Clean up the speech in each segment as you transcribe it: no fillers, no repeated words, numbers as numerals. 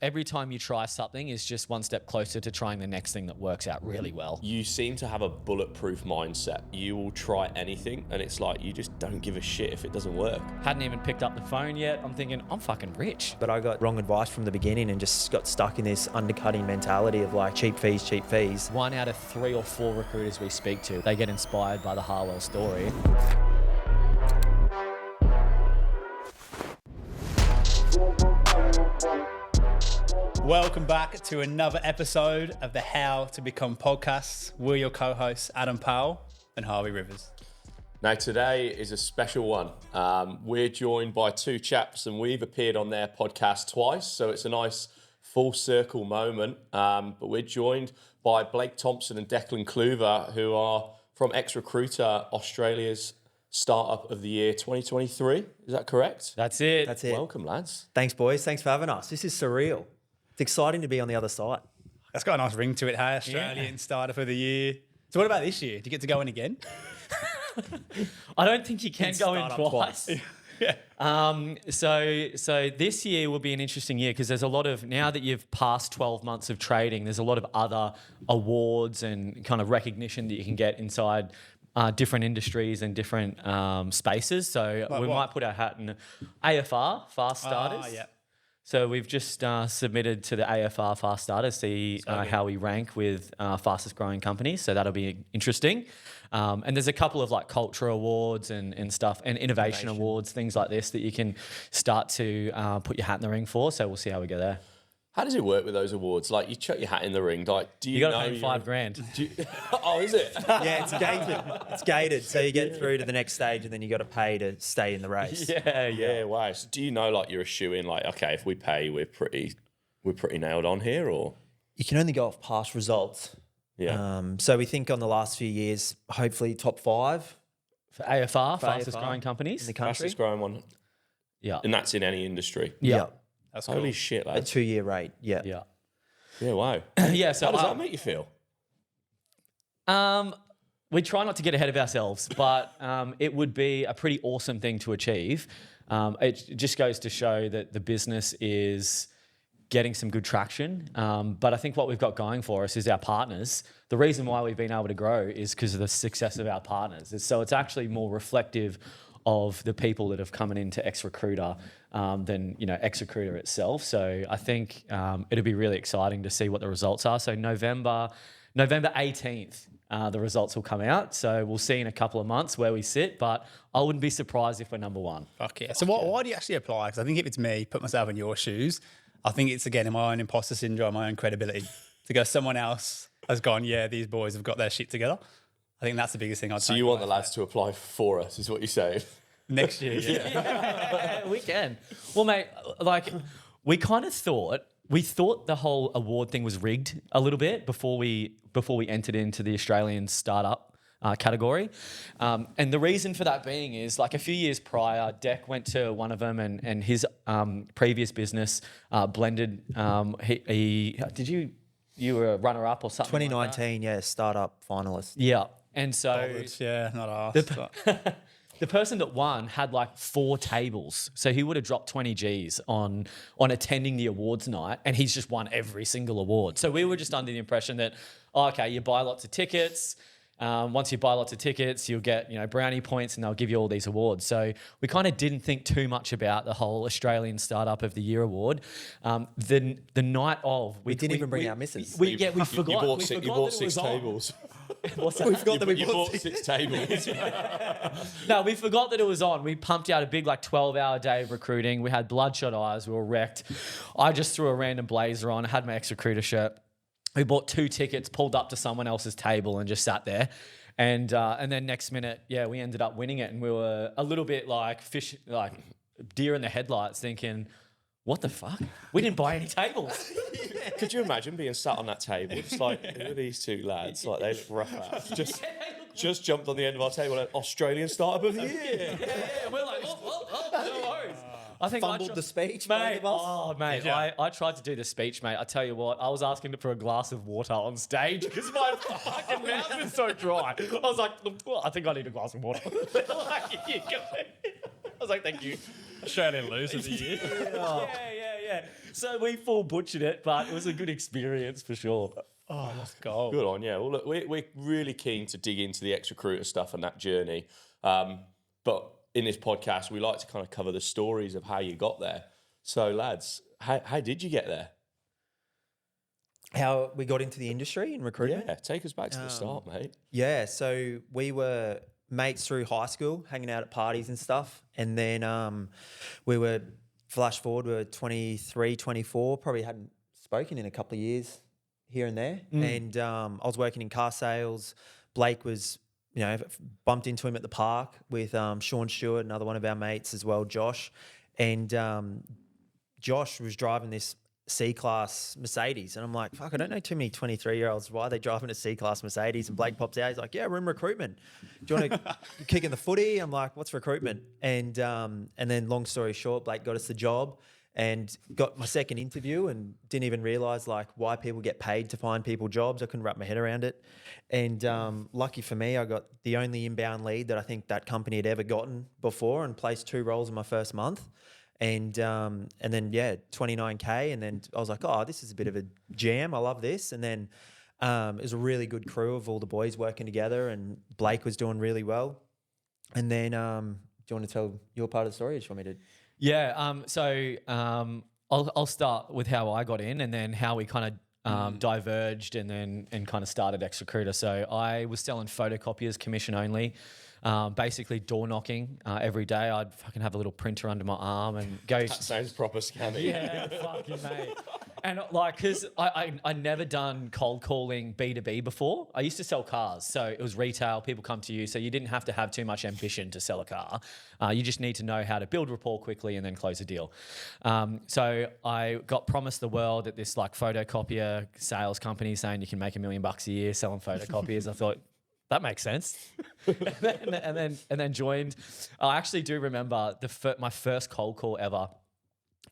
Every time you try something is just one step closer to trying the next thing that works out really well. You seem to have a bulletproof mindset. You will try anything, and it's like you just don't give a shit if it doesn't work. Hadn't even picked up the phone yet. I'm thinking, I'm fucking rich. But I got wrong advice from the beginning and just got stuck in this undercutting mentality of like cheap fees, cheap fees. 1 out of 3 or 4 recruiters we speak to, they get inspired by the Harwell story. Welcome back to another episode of the How to Become podcast. We're your co-hosts, Adam Powell and Harvey Rivers. Now, today is a special one. We're joined by 2 chaps, and we've appeared on their podcast twice, so it's a nice full circle moment. But we're joined by Blake Thompson and Declan Kluver, who are from XRecruiter, Australia's Startup of the Year 2023. Is that correct? That's it. That's it. Welcome, lads. Thanks, boys. Thanks for having us. This is surreal. It's exciting to be on the other side. That's got a nice ring to it, hey? Australian Startup of the Year. So what about this year? Do you get to go in again? I don't think you can go in twice. Yeah. So this year will be an interesting year because there's a lot of, now that you've passed 12 months of trading, there's a lot of other awards and kind of recognition that you can get inside different industries and different spaces. So Like we what? might put our hat in AFR, Fast Starters. Yeah. So we've just submitted to the AFR Fast Starters, see how we rank with fastest growing companies. So that'll be interesting. And there's a couple of like culture awards and stuff and innovation awards, things like this that you can start to put your hat in the ring for. So we'll see how we go there. How does it work with those awards? Like, you chuck your hat in the ring. Like, do you, You got know to pay $5,000. do you- Oh, is it? Yeah, it's gated. It's gated. So you get through to the next stage and then you got to pay to stay in the race. Yeah, wow. So do you know, like, you're a shoe-in? Like, okay, if we pay, we're pretty nailed on here, or? You can only go off past results. Yeah. So we think on the last few years, hopefully top 5 For AFR, for fastest AFR growing in companies. the country. Fastest growing one. Yeah. And that's in any industry. Yeah. That's cool. Holy shit, A lads. 2-year rate. Yeah. Yeah. Yeah, wow. Yeah. So How does that make you feel? we try not to get ahead of ourselves, but it would be a pretty awesome thing to achieve. It just goes to show that the business is getting some good traction. But I think what we've got going for us is our partners. The reason why we've been able to grow is because of the success of our partners. So it's actually more reflective of the people that have come into XRecruiter than XRecruiter itself. So I think it'll be really exciting to see what the results are. So November 18th, the results will come out. So we'll see in a couple of months where we sit, but I wouldn't be surprised if we're number 1. Fuck yeah. So why do you actually apply? Because I think if it's me, put myself in your shoes, I think it's, again, in my own imposter syndrome, my own credibility, to go, someone else has gone, yeah, these boys have got their shit together. I think that's the biggest thing I'd So take you want the away lads to apply for us, is what you're saying? next year. Yeah. We can. Well, mate, like we kind of thought the whole award thing was rigged a little bit before we entered into the Australian startup category. And the reason for that being is like a few years prior, Deck went to one of them and his previous business blended. You were a runner up or something? 2019, yeah, startup finalist. Yeah. And so Yeah, not us. but- the person that won had like 4 tables. So he would have dropped 20 Gs on attending the awards night, and he's just won every single award. So we were just under the impression that, okay, you buy lots of tickets. Once you buy lots of tickets, you'll get, brownie points and they'll give you all these awards. So we kind of didn't think too much about the whole Australian Startup of the Year award. The night of... We didn't even bring our missus. We forgot. You bought we six, forgot you bought that it 6 was on. tables. What's that? We forgot that we You bought 6 tables. No, we forgot that it was on. We pumped out a big 12-hour day of recruiting. We had bloodshot eyes. We were wrecked. I just threw a random blazer on. I had my XRecruiter shirt. We bought 2 tickets, pulled up to someone else's table and just sat there. And then next minute, we ended up winning it. And we were a little bit like deer in the headlights thinking, what the fuck? We didn't buy any tables. Could you imagine being sat on that table? Just like, who are these 2 lads? Like, they look rough. Just jumped on the end of our table and Australian Startup of the Year. Yeah. We're like, oh, no worries. I think Fumbled the speech, mate. both of us. Oh, mate, I tried to do the speech, mate. I tell you what, I was asking for a glass of water on stage because my fucking mouth was so dry. I was like, I think I need a glass of water. I was like, thank you. Australian loser of the year. Yeah. yeah. So we full butchered it, but it was a good experience for sure. Oh, that's gold. Good on, yeah. Well, look, we're really keen to dig into the XRecruiter stuff and that journey. But in this podcast, we like to kind of cover the stories of how you got there. So, lads, how did you get there? How we got into the industry in recruitment? Yeah, take us back to the start, mate. Yeah, so we were mates through high school, hanging out at parties and stuff. And then we were, flash forward, we were 23, 24, probably hadn't spoken in a couple of years here and there. And I was working in car sales. Blake was, bumped into him at the park with Sean Stewart, another one of our mates as well, Josh. And Josh was driving this C-Class Mercedes. And I'm like, fuck, I don't know too many 23-year-olds. Why are they driving a C-Class Mercedes? And Blake pops out. He's like, yeah, we're in recruitment. Do you want to kick in the footy? I'm like, what's recruitment? And then long story short, Blake got us the job and got my second interview and didn't even realise like why people get paid to find people jobs. I couldn't wrap my head around it. And lucky for me, I got the only inbound lead that I think that company had ever gotten before and placed 2 roles in my first month. And then, 29K. And then I was like, oh, this is a bit of a jam. I love this. And then it was a really good crew of all the boys working together and Blake was doing really well. And then do you want to tell your part of the story or do you want me to? Yeah. I'll start with how I got in and then how we kind of diverged and kind of started XRecruiter. So I was selling photocopiers, commission only. Basically door knocking every day. I'd fucking have a little printer under my arm and go. That sounds proper scammy. Yeah, fucking mate. And like, cause I never done cold calling B2B before. I used to sell cars, so it was retail. People come to you, so you didn't have to have too much ambition to sell a car. You just need to know how to build rapport quickly and then close a deal. So I got promised the world at this like photocopier sales company saying you can make $1 million a year selling photocopiers. I thought, that makes sense. and then joined. I actually do remember my first cold call ever.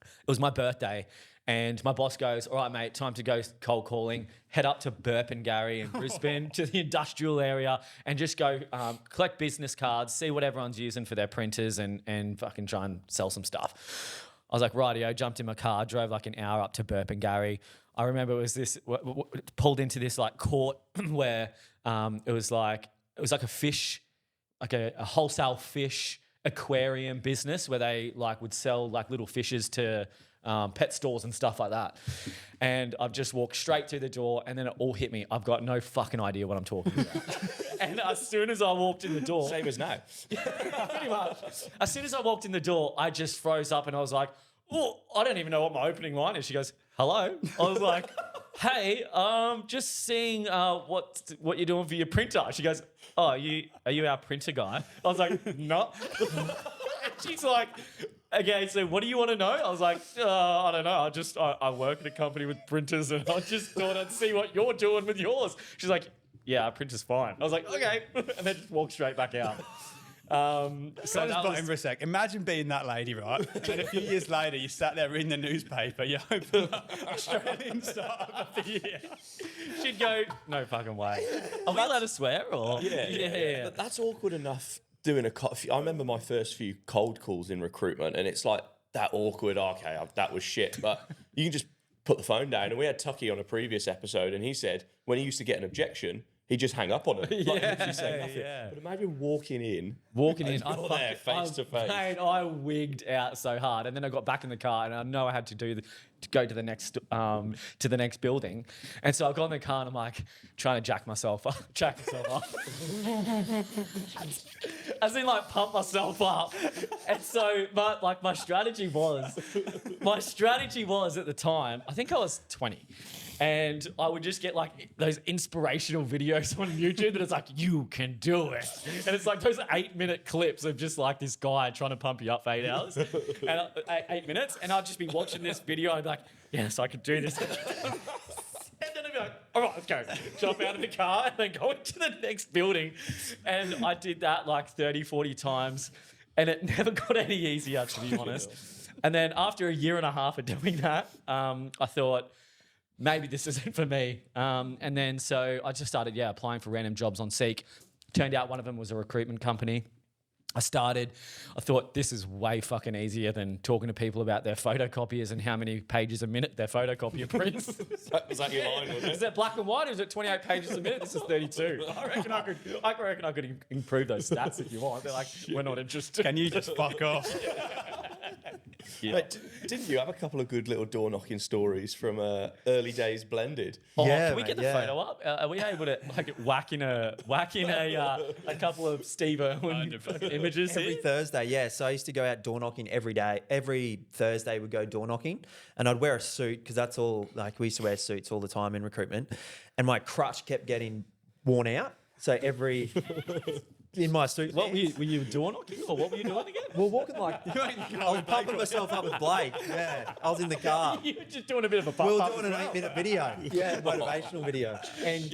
It was my birthday. And my boss goes, all right, mate, time to go cold calling. Head up to Burpengary in Brisbane to the industrial area and just go collect business cards, see what everyone's using for their printers and fucking try and sell some stuff. I was like, rightio, jumped in my car, drove like an hour up to Burpengary. I remember it was this, pulled into this like court where it was like a fish, like a wholesale fish aquarium business where they like would sell like little fishes to pet stores and stuff like that. And I've just walked straight through the door and then it all hit me. I've got no fucking idea what I'm talking about. And as soon as I walked in the door... Same as now. Pretty much. As soon as I walked in the door, I just froze up and I was like, oh, I don't even know what my opening line is. She goes, hello. I was like, hey, just seeing what you're doing for your printer. She goes, oh, are you our printer guy? I was like, no. She's like, okay, so what do you want to know? I was like, I don't know. I work at a company with printers and I just thought I'd see what you're doing with yours. She's like, yeah, our printer's fine. I was like, okay. And then just walked straight back out. So just butt in for a sec. Imagine being that lady, right? And a few years later, you sat there reading the newspaper, you open Australian Startup of the Year. She'd go, no fucking way. Are we allowed to swear? Or? Yeah. But that's awkward enough doing I remember my first few cold calls in recruitment and it's like that awkward, okay, that was shit. But you can just put the phone down. And we had Tucky on a previous episode and he said when he used to get an objection, he'd just hang up on it. Yeah. But imagine walking in, I'm there face to face. Mate, I wigged out so hard, and then I got back in the car, and I know I had to go to the next building, and so I got in the car and I'm like trying to jack myself up, as in like pump myself up, and so but like my strategy was at the time, I think I was 20. And I would just get like those inspirational videos on YouTube that it's like, you can do it. And it's like those 8-minute clips of just like this guy trying to pump you up for 8 hours, and 8 minutes. And I'd just be watching this video and I'd be like, yes, I could do this. And then I'd be like, all right, let's go. Jump out of the car and then go into the next building. And I did that like 30, 40 times. And it never got any easier, to be honest. And then after a year and a half of doing that, I thought, maybe this isn't for me. And then so I just started, applying for random jobs on Seek. Turned out one of them was a recruitment company. I thought this is way fucking easier than talking to people about their photocopiers and how many pages a minute their photocopier prints. Was that your line, wasn't it? Is that black and white or is it 28 pages a minute? This is 32. I reckon I could improve those stats if you want. They're like, we're not interested. Can you just fuck off? Yeah. But didn't you have a couple of good little door knocking stories from early days blended? Oh, Yeah, can we get the mate, yeah. photo up? Are we able to like whack in a couple of Steve Irwin images Every here? Thursday, yeah. So I used to go out door knocking every day. Every Thursday we'd go door knocking, and I'd wear a suit because that's all. Like we used to wear suits all the time in recruitment, and my crutch kept getting worn out. So every in my suit, What were you door knocking or what were you doing again? We're walking like I was pumping myself up with Blake. Yeah, I was in the car. You were just doing a bit of a We were pump. doing an 8-minute video. Yeah, motivational video. And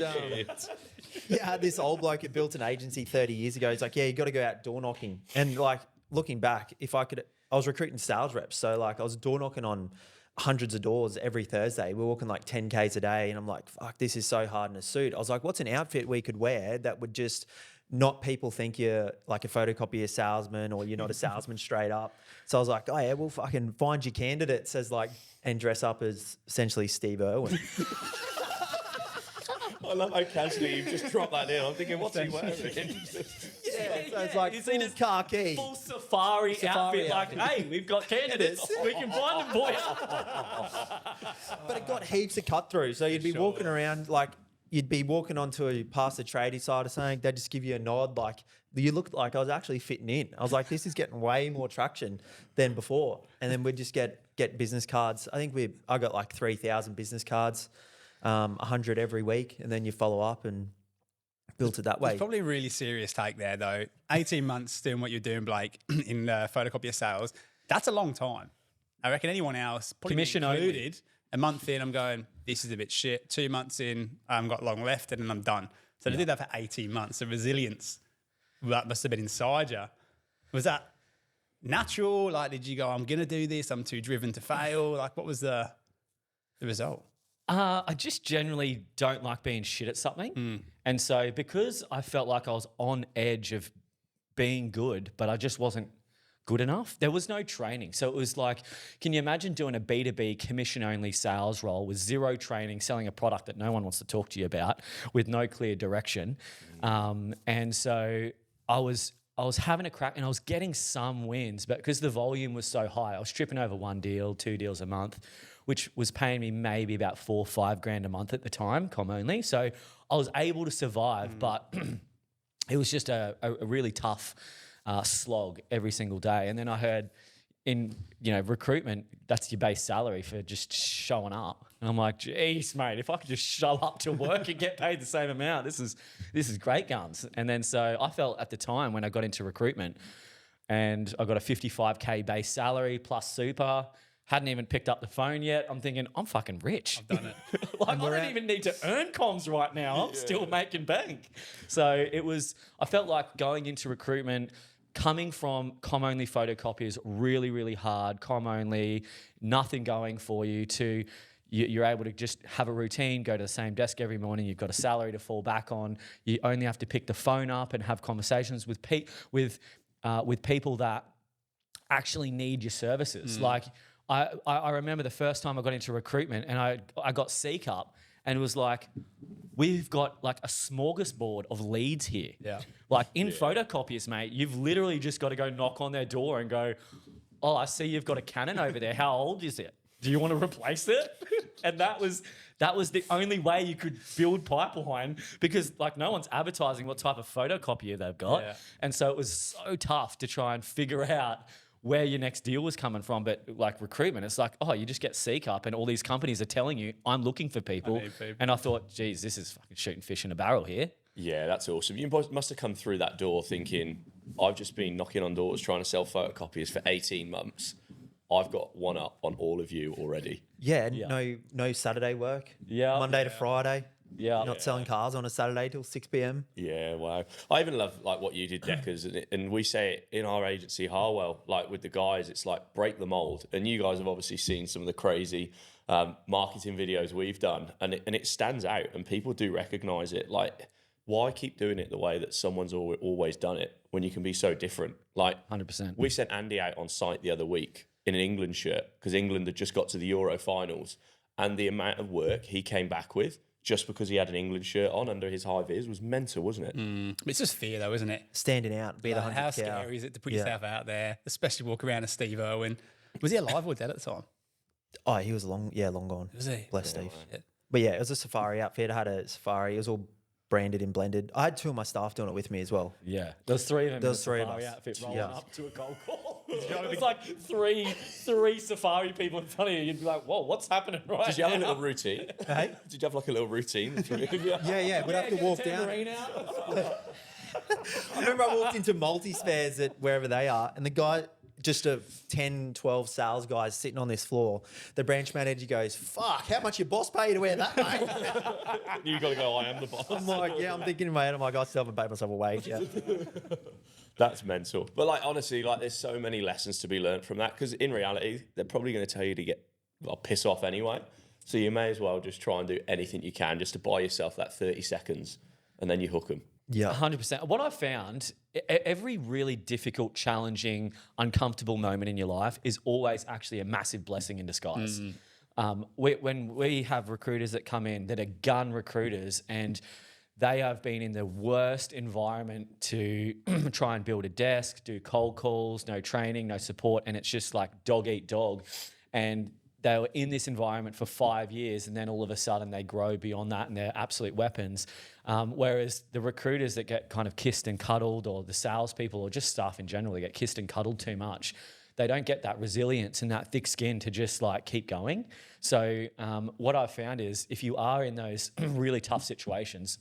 yeah, this old bloke had built an agency 30 years ago. He's like, yeah, you got to go out door knocking. And like looking back, I was recruiting sales reps. So like I was door knocking on hundreds of doors every Thursday. We were walking like 10Ks a day. And I'm like, fuck, this is so hard in a suit. I was like, what's an outfit we could wear that would just not people think you're like a photocopier salesman or you're not a salesman straight up. So I was like, oh yeah, we'll fucking find your candidate says like, and dress up as essentially Steve Irwin. I love how casually you've just dropped that in. I'm thinking, what's he wearing? Yeah, so it's like You see full this khaki. full safari outfit. outfit. Like, hey, we've got candidates. We can find them for you. But it got heaps of cut through. So you'd be walking around like you'd be walking onto past the tradie side or something. They'd just give you a nod. Like you looked like I was actually fitting in. I was like, this is getting way more traction than before. And then we'd just get business cards. I think I got like 3,000 business cards, 100 every week. And then you follow up and built it that way. It's probably a really serious take there, though. 18 months doing what you're doing, Blake, in photocopier sales, that's a long time. I reckon anyone else, probably Commission included, a month in, I'm going, this is a bit shit. 2 months in, I haven't got long left, and then I'm done. So I did that for 18 months. The resilience, that must have been inside you. Was that natural? Like, did you go, I'm going to do this, I'm too driven to fail? Like, what was the result? I just generally don't like being shit at something. And so because I felt like I was on edge of being good, but I just wasn't good enough, there was no training. So it was like, can you imagine doing a B2B commission-only sales role with zero training, selling a product that no one wants to talk to you about with no clear direction? And so I was having a crack and I was getting some wins, but because the volume was so high, I was tripping over 1 deal, 2 deals a month, which was paying me maybe about $4 or $5 grand a month at the time, com only. So I was able to survive, but it was just a really tough slog every single day. And then I heard in recruitment, that's your base salary for just showing up. And I'm like, geez, mate, if I could just show up to work and get paid the same amount, this is great guns. And then so I felt at the time when I got into recruitment and I got a 55K base salary plus super, hadn't even picked up the phone yet. I'm thinking, I'm fucking rich. I've done it. Like, I don't even need to earn comms right now. I'm still making bank. So I felt like going into recruitment, coming from com-only photocopiers, really, really hard, com-only, nothing going for you, to you're able to just have a routine, go to the same desk every morning, you've got a salary to fall back on, you only have to pick the phone up and have conversations with people that actually need your services. Like, I remember the first time I got into recruitment and I got Seek Up and it was like, we've got like a smorgasbord of leads here. Yeah. Like in photocopiers, mate, you've literally just got to go knock on their door and go, oh, I see you've got a Canon over there. How old is it? Do you want to replace it? And that was the only way you could build pipeline because like no one's advertising what type of photocopier they've got. Yeah. And so it was so tough to try and figure out where your next deal was coming from. But like recruitment, it's like, oh, you just get Seek Up and all these companies are telling you, I'm looking for people. And I thought, geez, this is fucking shooting fish in a barrel here. Yeah, that's awesome. You must have come through that door thinking, I've just been knocking on doors trying to sell photocopiers for 18 months. I've got one up on all of you already. Yeah, no Saturday work. Yeah. Monday to Friday. Yeah. Not selling cars on a Saturday till 6 p.m. Yeah, wow. I even love like what you did, Deckers, and we say it in our agency, Harwell, like with the guys, it's like break the mold. And you guys have obviously seen some of the crazy marketing videos we've done, and it stands out, and people do recognise it. Like why keep doing it the way that someone's always done it when you can be so different? Like 100%. we sent Andy out on site the other week in an England shirt because England had just got to the Euro finals, and the amount of work he came back with just because he had an England shirt on under his high vis was mental, wasn't it? It's just fear, though, isn't it? Standing out, be the Like, 100th how cow. scary is it to put yourself out there, especially walk around as Steve Irwin? Was he alive or dead at the time? Oh, he was long gone. Was he? Bless Steve. Yeah. But yeah, it was a safari outfit. I had a safari. It was all branded and blended. I had 2 of my staff doing it with me as well. Yeah, there was 3 of them. There in was a 3 of safari us. outfit rolling Yeah. up to a cold call. It was like three safari people in front of you. You'd be like, "Whoa, what's happening right Did you have a now?" little routine? Hey? Did you have like a little routine? Yeah, we'd have to Get walk a down. tambourine out. I remember I walked into multi-spares at wherever they are, and the guy, just a 10, 12 sales guys sitting on this floor. The branch manager goes, "Fuck, how much your boss pay you to wear that, mate?" You got to go, I am the boss. I'm like, yeah, I'm thinking in my head, I'm like, I still haven't paid myself a wage yet. That's mental. But like, honestly, like there's so many lessons to be learned from that because in reality, they're probably going to tell you to piss off anyway. So you may as well just try and do anything you can just to buy yourself that 30 seconds and then you hook them. Yeah. 100%. What I found, every really difficult, challenging, uncomfortable moment in your life is always actually a massive blessing in disguise. When we have recruiters that come in that are gun recruiters and they have been in the worst environment to try and build a desk, do cold calls, no training, no support, and it's just like dog eat dog. And they were in this environment for 5 years, and then all of a sudden they grow beyond that and they're absolute weapons. Whereas the recruiters that get kind of kissed and cuddled, or the salespeople, or just staff in general, that get kissed and cuddled too much, they don't get that resilience and that thick skin to just like keep going. So what I've found is if you are in those really tough situations,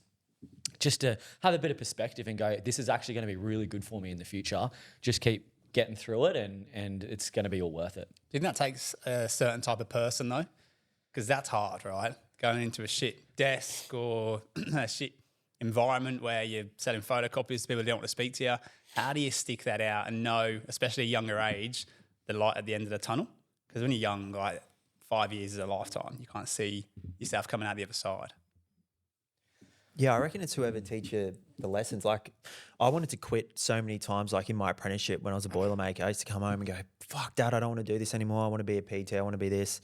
just to have a bit of perspective and go, this is actually going to be really good for me in the future. Just keep getting through it and it's going to be all worth it. Do you think that takes a certain type of person, though? Because that's hard, right? Going into a shit desk or a shit environment where you're selling photocopies to people who don't want to speak to you. How do you stick that out and know, especially at a younger age, the light at the end of the tunnel? Because when you're young, like 5 years is a lifetime. You can't see yourself coming out the other side. Yeah, I reckon it's whoever teach you the lessons. Like, I wanted to quit so many times, like in my apprenticeship when I was a boilermaker. I used to come home and go, "Fuck, Dad, I don't want to do this anymore. I want to be a PT. I want to be this."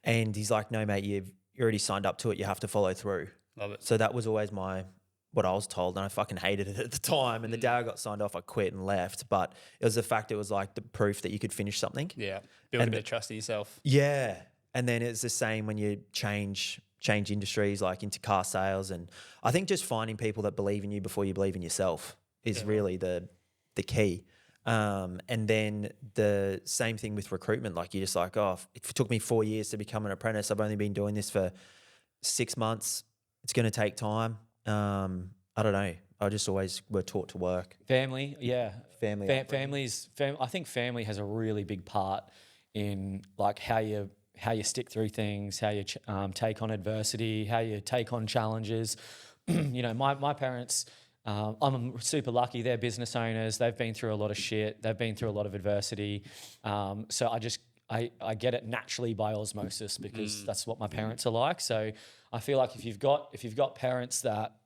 And he's like, "No, mate, you've already signed up to it. You have to follow through." Love it. So that was always what I was told, and I fucking hated it at the time. And the day I got signed off, I quit and left. But it was the fact it was like the proof that you could finish something. Yeah. Build a bit of trust in yourself. Yeah. And then it's the same when you change industries, like into car sales. And I think just finding people that believe in you before you believe in yourself is really the key. And then the same thing with recruitment. Like, you're just like, oh, it took me 4 years to become an apprentice. I've only been doing this for 6 months. It's going to take time. I don't know. I just always were taught to work. Family, yeah. Family. I think family has a really big part in like how you stick through things, how you take on adversity, how you take on challenges. You know, my parents, I'm super lucky. They're business owners. They've been through a lot of shit. They've been through a lot of adversity. So I get it naturally by osmosis because that's what my parents are like. So I feel like if you've got parents that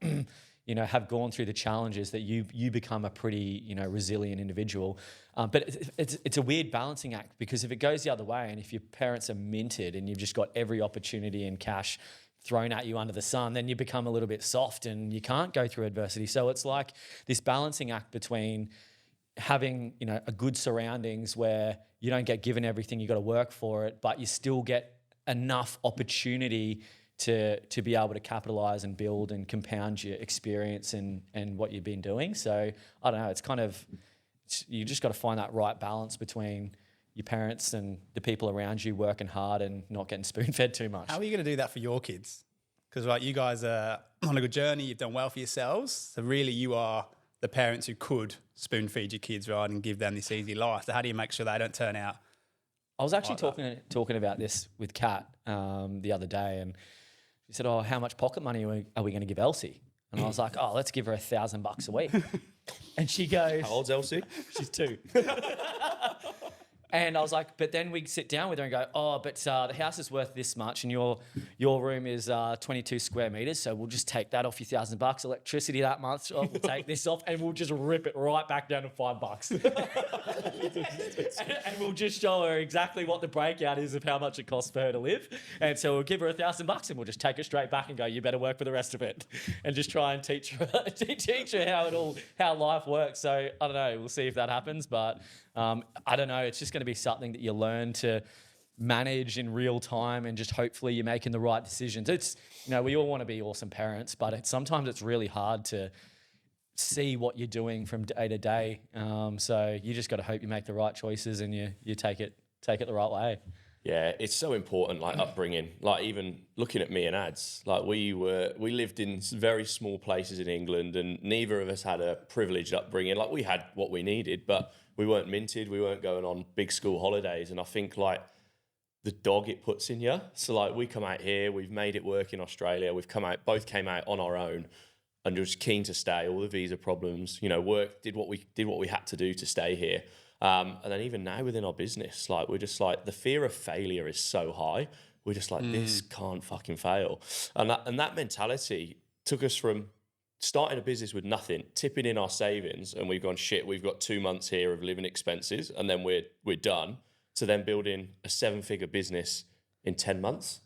you know have gone through the challenges, that you become a pretty resilient individual. But it's a weird balancing act, because if it goes the other way, and if your parents are minted and you've just got every opportunity and cash thrown at you under the sun, then you become a little bit soft and you can't go through adversity. So it's like this balancing act between having a good surroundings where you don't get given everything, you got to work for it, but you still get enough opportunity to be able to capitalize and build and compound your experience and what you've been doing. So I don't know, you just got to find that right balance between your parents and the people around you working hard and not getting spoon-fed too much. How are you going to do that for your kids? Because you guys are on a good journey. You've done well for yourselves. So really you are the parents who could spoon feed your kids, right, and give them this easy life. So how do you make sure they don't turn out? I was actually talking about this with Kat the other day, and she said, "Oh, how much pocket money are we going to give Elsie?" And I was like, "Oh, let's give her $1,000 a week." And she goes, How old's Elsie? She's 2. And I was like, but then we sit down with her and go, oh, but the house is worth this much, and your room is 22 square meters, so we'll just take that off your $1,000. Electricity that month, we'll take this off, and we'll just rip it right back down to $5. and we'll just show her exactly what the breakout is of how much it costs for her to live. And so we'll give her $1,000, and we'll just take it straight back and go, you better work for the rest of it, and just try and teach her how life works. So I don't know. We'll see if that happens, but I don't know. It's just going to be something that you learn to manage in real time, and just hopefully you're making the right decisions. It's, we all want to be awesome parents, but sometimes it's really hard to see what you're doing from day to day. So you just got to hope you make the right choices and you take it the right way. Yeah, it's so important, like upbringing. Like even looking at me and Ads, like we lived in very small places in England, and neither of us had a privileged upbringing. Like we had what we needed, but we weren't minted. We weren't going on big school holidays. And I think like the dog it puts in you. So like we come out here, we've made it work in Australia. Both came out on our own, and just keen to stay. All the visa problems, did what we had to do to stay here. And then even now within our business, like we're just like, the fear of failure is so high. We're just like, this can't fucking fail. And that mentality took us from starting a business with nothing, tipping in our savings, and we've gone, shit, we've got 2 months here of living expenses, and then we're done, to then building a 7-figure business in 10 months.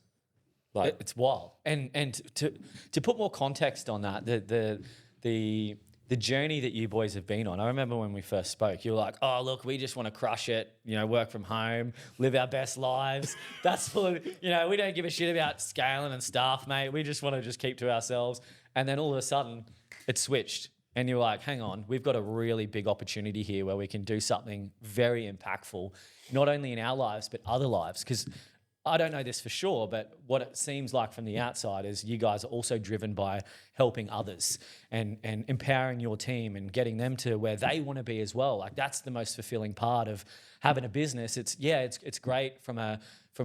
Like It's wild. And to put more context on that, the journey that you boys have been on. I remember when we first spoke, you were like, oh, look, we just want to crush it, work from home, live our best lives. That's what, we don't give a shit about scaling and stuff, mate. We just want to just keep to ourselves. And then all of a sudden it switched, and you're like, hang on, we've got a really big opportunity here where we can do something very impactful, not only in our lives, but other lives. Because I don't know this for sure, but what it seems like from the outside is you guys are also driven by helping others and empowering your team and getting them to where they want to be as well. Like that's the most fulfilling part of having a business. It's great from a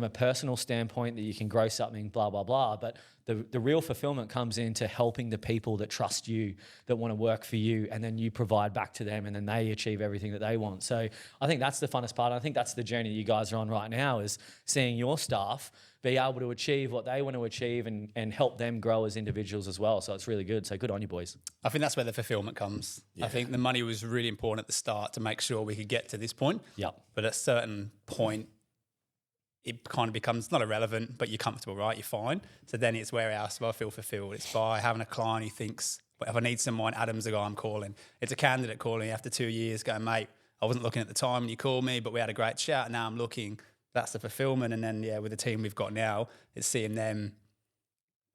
personal standpoint that you can grow something, blah, blah, blah. But the real fulfillment comes into helping the people that trust you, that want to work for you, and then you provide back to them, and then they achieve everything that they want. So I think that's the funnest part. I think that's the journey you guys are on right now, is seeing your staff be able to achieve what they want to achieve and help them grow as individuals as well. So it's really good. So good on you, boys. I think that's where the fulfillment comes. Yeah. I think the money was really important at the start to make sure we could get to this point. Yep. But at a certain point, it kind of becomes not irrelevant, but you're comfortable, right? You're fine. So then it's where else do I feel fulfilled? It's by having a client who thinks, if I need someone, Adam's the guy I'm calling. It's a candidate calling me after 2 years going, mate, I wasn't looking at the time when you called me, but we had a great chat. Now I'm looking. That's the fulfillment. And then, with the team we've got now, it's seeing them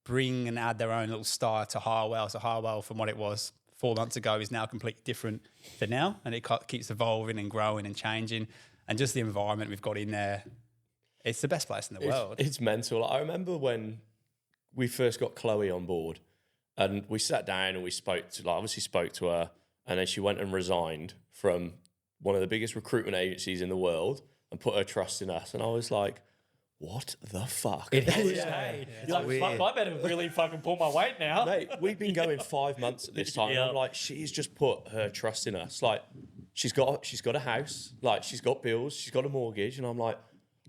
bring and add their own little style to Harwell. So Harwell, from what it was 4 months ago, is now completely different to now. And it keeps evolving and growing and changing. And just the environment we've got in there, it's the best place in the world. It's mental. I remember when we first got Chloe on board, and we sat down and we spoke to her, and then she went and resigned from one of the biggest recruitment agencies in the world and put her trust in us. And I was like, what the fuck? It is. You're like, fuck, I better really fucking pull my weight now. Mate, we've been going 5 months at this time. Yeah. And I'm like, she's just put her trust in us. Like, she's got a house, like she's got bills, she's got a mortgage, and I'm like,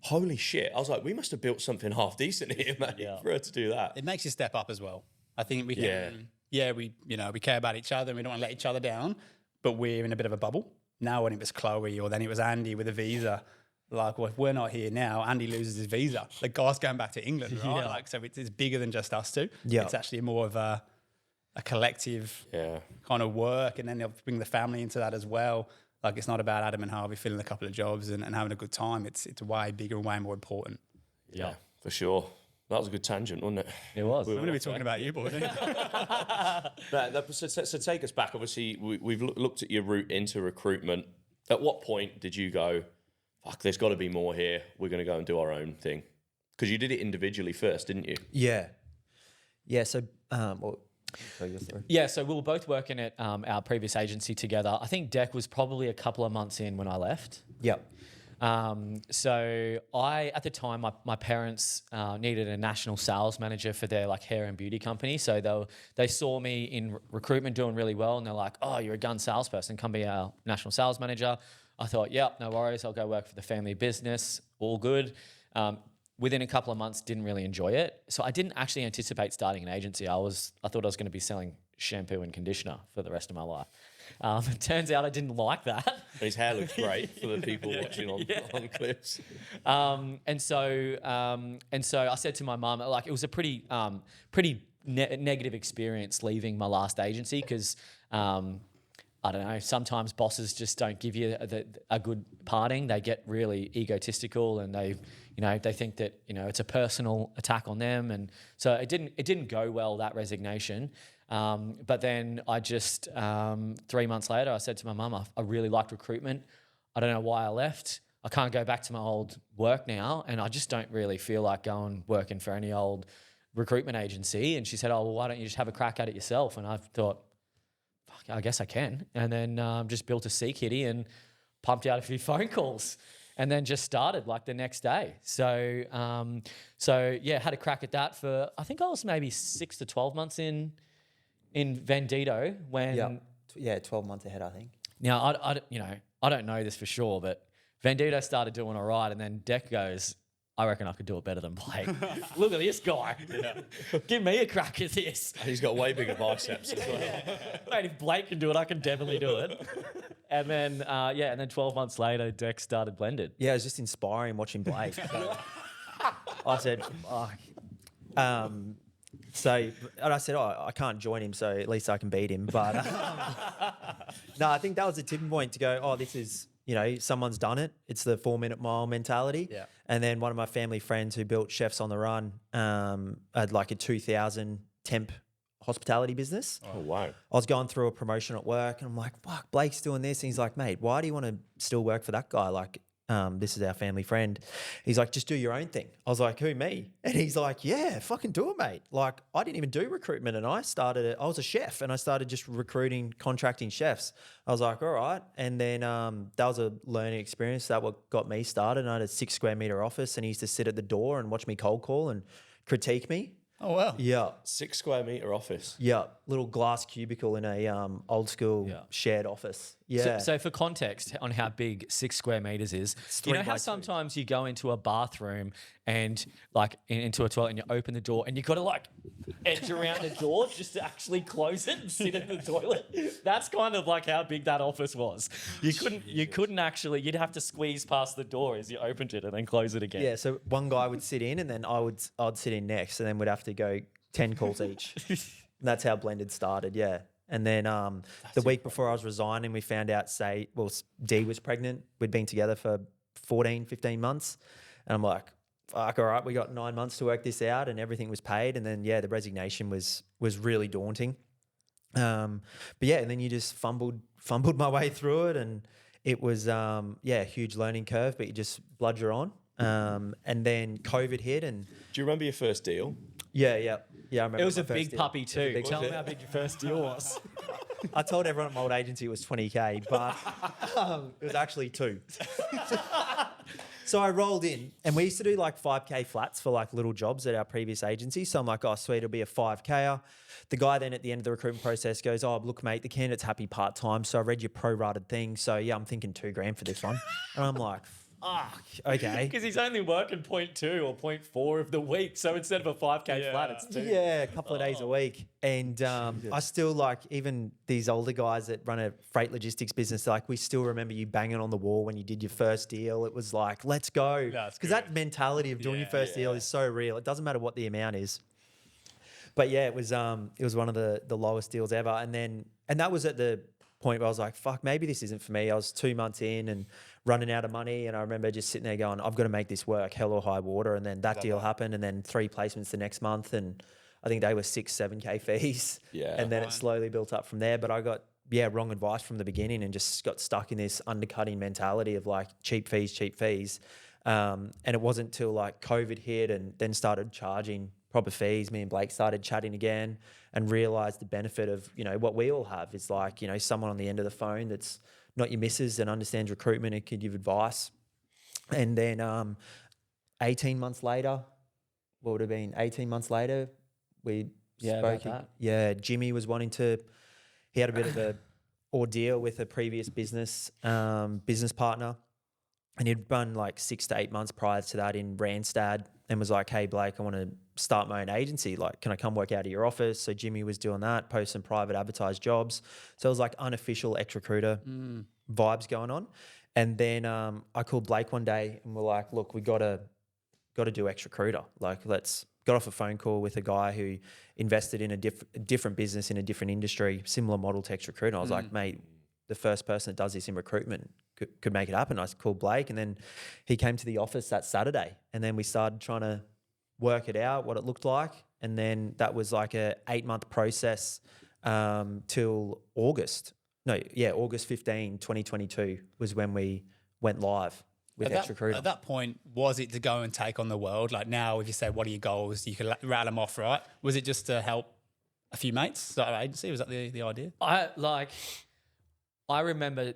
holy shit. I was like, we must have built something half decent here, mate, for her to do that. It makes you step up as well. I think we can, we care about each other and we don't want to let each other down, but we're in a bit of a bubble. Now when it was Chloe or then it was Andy with a visa, like, well, if we're not here now, Andy loses his visa. The guy's going back to England, right? Yeah. Like, so it's bigger than just us two. Yeah. It's actually more of a collective kind of work, and then they'll bring the family into that as well. Like, it's not about Adam and Harvey filling a couple of jobs and having a good time. It's way bigger and way more important. Yeah, for sure. That was a good tangent, wasn't it? It was. We're going to be talking about you, boys. So take us back. Obviously, we've looked at your route into recruitment. At what point did you go, fuck, there's got to be more here. We're going to go and do our own thing? Because you did it individually first, didn't you? Yeah. Yeah. So, Yeah, so we were both working at our previous agency together. I think Deck was probably a couple of months in when I left. Yep. So at the time, my parents needed a national sales manager for their hair and beauty company. So they saw me in recruitment doing really well, and they're like, "Oh, you're a gun salesperson. Come be our national sales manager." I thought, yep, no worries. I'll go work for the family business. All good. Within a couple of months, didn't really enjoy it. So I didn't actually anticipate starting an agency. I thought I was going to be selling shampoo and conditioner for the rest of my life. It turns out I didn't like that. His hair looks great for the people watching on clips. And so I said to my mum, like, it was a pretty negative experience leaving my last agency because I don't know, sometimes bosses just don't give you a good parting. They get really egotistical and they think that, it's a personal attack on them. And so it didn't go well, that resignation. But then I just, 3 months later, I said to my mum, I really liked recruitment. I don't know why I left. I can't go back to my old work now. And I just don't really feel like going working for any old recruitment agency. And she said, oh, well, why don't you just have a crack at it yourself? And I thought, fuck, I guess I can. And then just built a sea kitty and pumped out a few phone calls and then just started like the next day. So had a crack at that for, I think I was maybe 6 to 12 months in Vendito when... Yeah, 12 months ahead, I think. Now, I don't know this for sure, but Vendito started doing all right, and then Deck goes, I reckon I could do it better than Blake. Look at this guy. Give me a crack at this. He's got way bigger biceps as well. Mate, if Blake can do it, I can definitely do it. And then, and then 12 months later, Deck started Blended. Yeah, it was just inspiring watching Blake. I said, and I said, I can't join him, so at least I can beat him. But no, I think that was the tipping point to go, this is, someone's done it. It's the 4-minute mile mentality. Yeah. And then one of my family friends who built Chefs on the Run had like a 2,000 temp hospitality business. Oh, wow. I was going through a promotion at work and I'm like, fuck, Blake's doing this. And he's like, mate, why do you want to still work for that guy? Like, this is our family friend. He's like, just do your own thing. I was like, who, me? And he's like, yeah, fucking do it, mate. Like, I didn't even do recruitment and I was a chef and I started just recruiting, contracting chefs. I was like, all right. And then that was a learning experience. That what got me started. And I had a 6 square meter office and he used to sit at the door and watch me cold call and critique me. Oh, wow. Yeah. 6 square meter office. Yeah. Little glass cubicle in a old school shared office. Yeah. So for context on how big 6 square meters is, you know how sometimes you go into a bathroom and like into a toilet and you open the door and you got to like edge around the door just to actually close it and sit in the toilet. That's kind of like how big that office was. You couldn't actually, you'd have to squeeze past the door as you opened it and then close it again. Yeah. So one guy would sit in and then I'd sit in next and then we'd have to go 10 calls each. That's how Blended started. Yeah. And then the week before I was resigning, we found out, Dee was pregnant. We'd been together for 14, 15 months. And I'm like, fuck, all right, we got 9 months to work this out and everything was paid. And then, the resignation was really daunting. And then you just fumbled my way through it. And it was, a huge learning curve, but you just bludger on. And then COVID hit. And do you remember your first deal? Yeah, I remember. It was my a first big deal. puppy too. Tell puppy. me how big your first deal was. I told everyone at my old agency it was 20K, but it was actually 2. So I rolled in and we used to do like 5K flats for like little jobs at our previous agency. So I'm like, oh, sweet, it'll be a 5K. The guy then at the end of the recruitment process goes, oh, look, mate, the candidate's happy part-time. So I read your prorated thing. So I'm thinking $2,000 for this one. And I'm like, fuck, okay. Because he's only working 0.2 or 0.4 of the week. So instead of a 5K flat, it's 2. Yeah, a couple of days a week. And I still like, even these older guys that run a freight logistics business, like we still remember you banging on the wall when you did your first deal. It was like, let's go. Because that mentality of doing your first deal is so real. It doesn't matter what the amount is. But it was one of the lowest deals ever. And that was at the point where I was like, fuck, maybe this isn't for me. I was 2 months in and running out of money. And I remember just sitting there going, I've got to make this work, hell or high water. And then that deal happened. And then 3 placements the next month. And I think they were 7K fees. Yeah. And then it slowly built up from there. But I got, wrong advice from the beginning and just got stuck in this undercutting mentality of like cheap fees. And it wasn't till like COVID hit and then started charging proper fees. Me and Blake started chatting again and realised the benefit of, what we all have is like, someone on the end of the phone that's not your missus and understands recruitment and can give advice. And then 18 months later, what would have been 18 months later, we spoke. About that. Yeah, Jimmy was wanting to, he had a bit of ordeal with a previous business partner, and he'd run like 6 to 8 months prior to that in Randstad, and was like, "Hey Blake, I want to start my own agency. Like, can I come work out of your office?" So Jimmy was doing that, post some private advertised jobs. So it was like unofficial XRecruiter vibes going on. And then I called Blake one day and we're like, "Look, we got to do XRecruiter. Like, let's." Got off a phone call with a guy who invested in a different business in a different industry, similar model to XRecruiter. I was like, "Mate, the first person that does this in recruitment could make it happen." I called Blake, and then he came to the office that Saturday, and then we started trying to work it out, what it looked like. And then that was like a 8-month process till August. August 15, 2022 was when we went live with XRecruiter. At that point, was it to go and take on the world? Like now, if you say, what are your goals? You can rattle them off, right? Was it just to help a few mates start an agency? Was that the idea? I remember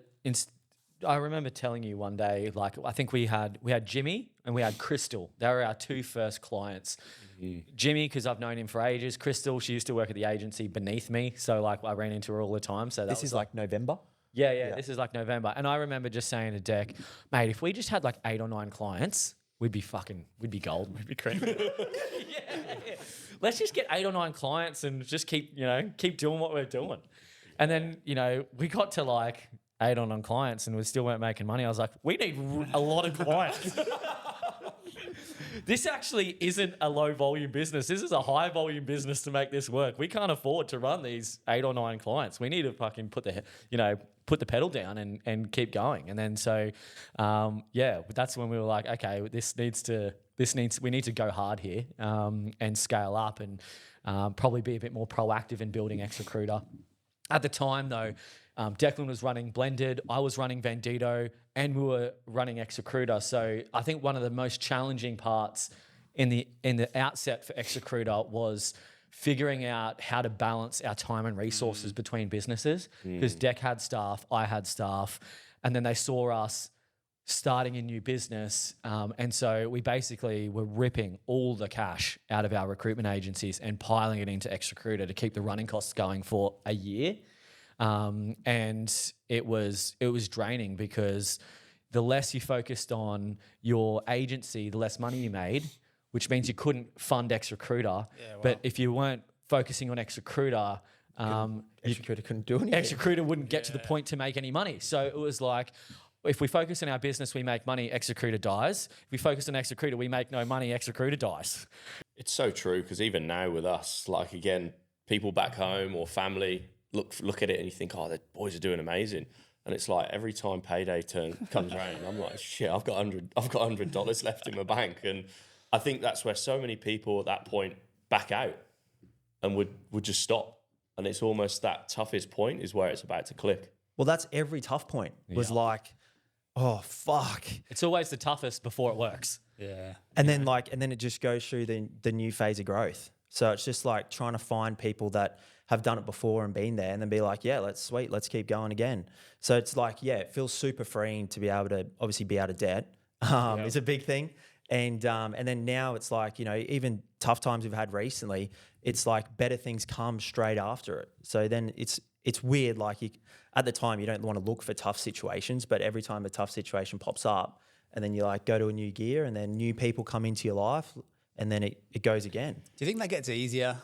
telling you one day, like, I think we had Jimmy and we had Crystal. They were our 2 first clients. Jimmy, because I've known him for ages. Crystal, she used to work at the agency beneath me, so like I ran into her all the time. So this is like November. Yeah, this is like November. And I remember just saying to Deck, "Mate, if we just had like 8 or 9 clients, we'd be gold. We'd be cream." yeah. Let's just get 8 or 9 clients and just keep doing what we're doing. And then, we got to like 8 or 9 clients and we still weren't making money. I was like, we need a lot of clients. This actually isn't a low volume business. This is a high volume business to make this work. We can't afford to run these 8 or 9 clients. We need to fucking put the pedal down and keep going. And then that's when we were like, okay, we need to go hard here and scale up and probably be a bit more proactive in building XRecruiter. At the time though, Declan was running Blended, I was running Vendito, and we were running XRecruiter. So I think one of the most challenging parts in the outset for XRecruiter was figuring out how to balance our time and resources between businesses, because Deck had staff, I had staff, and then they saw us starting a new business. And so we basically were ripping all the cash out of our recruitment agencies and piling it into XRecruiter to keep the running costs going for a year. And it was draining, because the less you focused on your agency, the less money you made, which means you couldn't fund XRecruiter. Yeah, wow. But if you weren't focusing on XRecruiter, XRecruiter couldn't do anything. XRecruiter wouldn't get to the point to make any money. So it was like, if we focus on our business, we make money, XRecruiter dies. If we focus on XRecruiter, we make no money, XRecruiter dies. It's so true, because even now with us, like, again, people back home or family look at it and you think, "Oh, the boys are doing amazing." And it's like every time payday comes around, I'm like, "Shit, I've got $100 left in my bank." And I think that's where so many people at that point back out and would just stop. And it's almost that toughest point is where it's about to click. Well, that's every tough point was like, "Oh, fuck." It's always the toughest before it works. Yeah. And then it just goes through the new phase of growth. So it's just like trying to find people that have done it before and been there, and then be like, "Yeah, let's keep going again." So it's like, it feels super freeing to be able to obviously be out of debt. It's a big thing. And then now it's like, even tough times we've had recently, it's like better things come straight after it. So then it's weird. Like at the time you don't want to look for tough situations, but every time a tough situation pops up, and then you like go to a new gear, and then new people come into your life, and then it goes again. Do you think that gets easier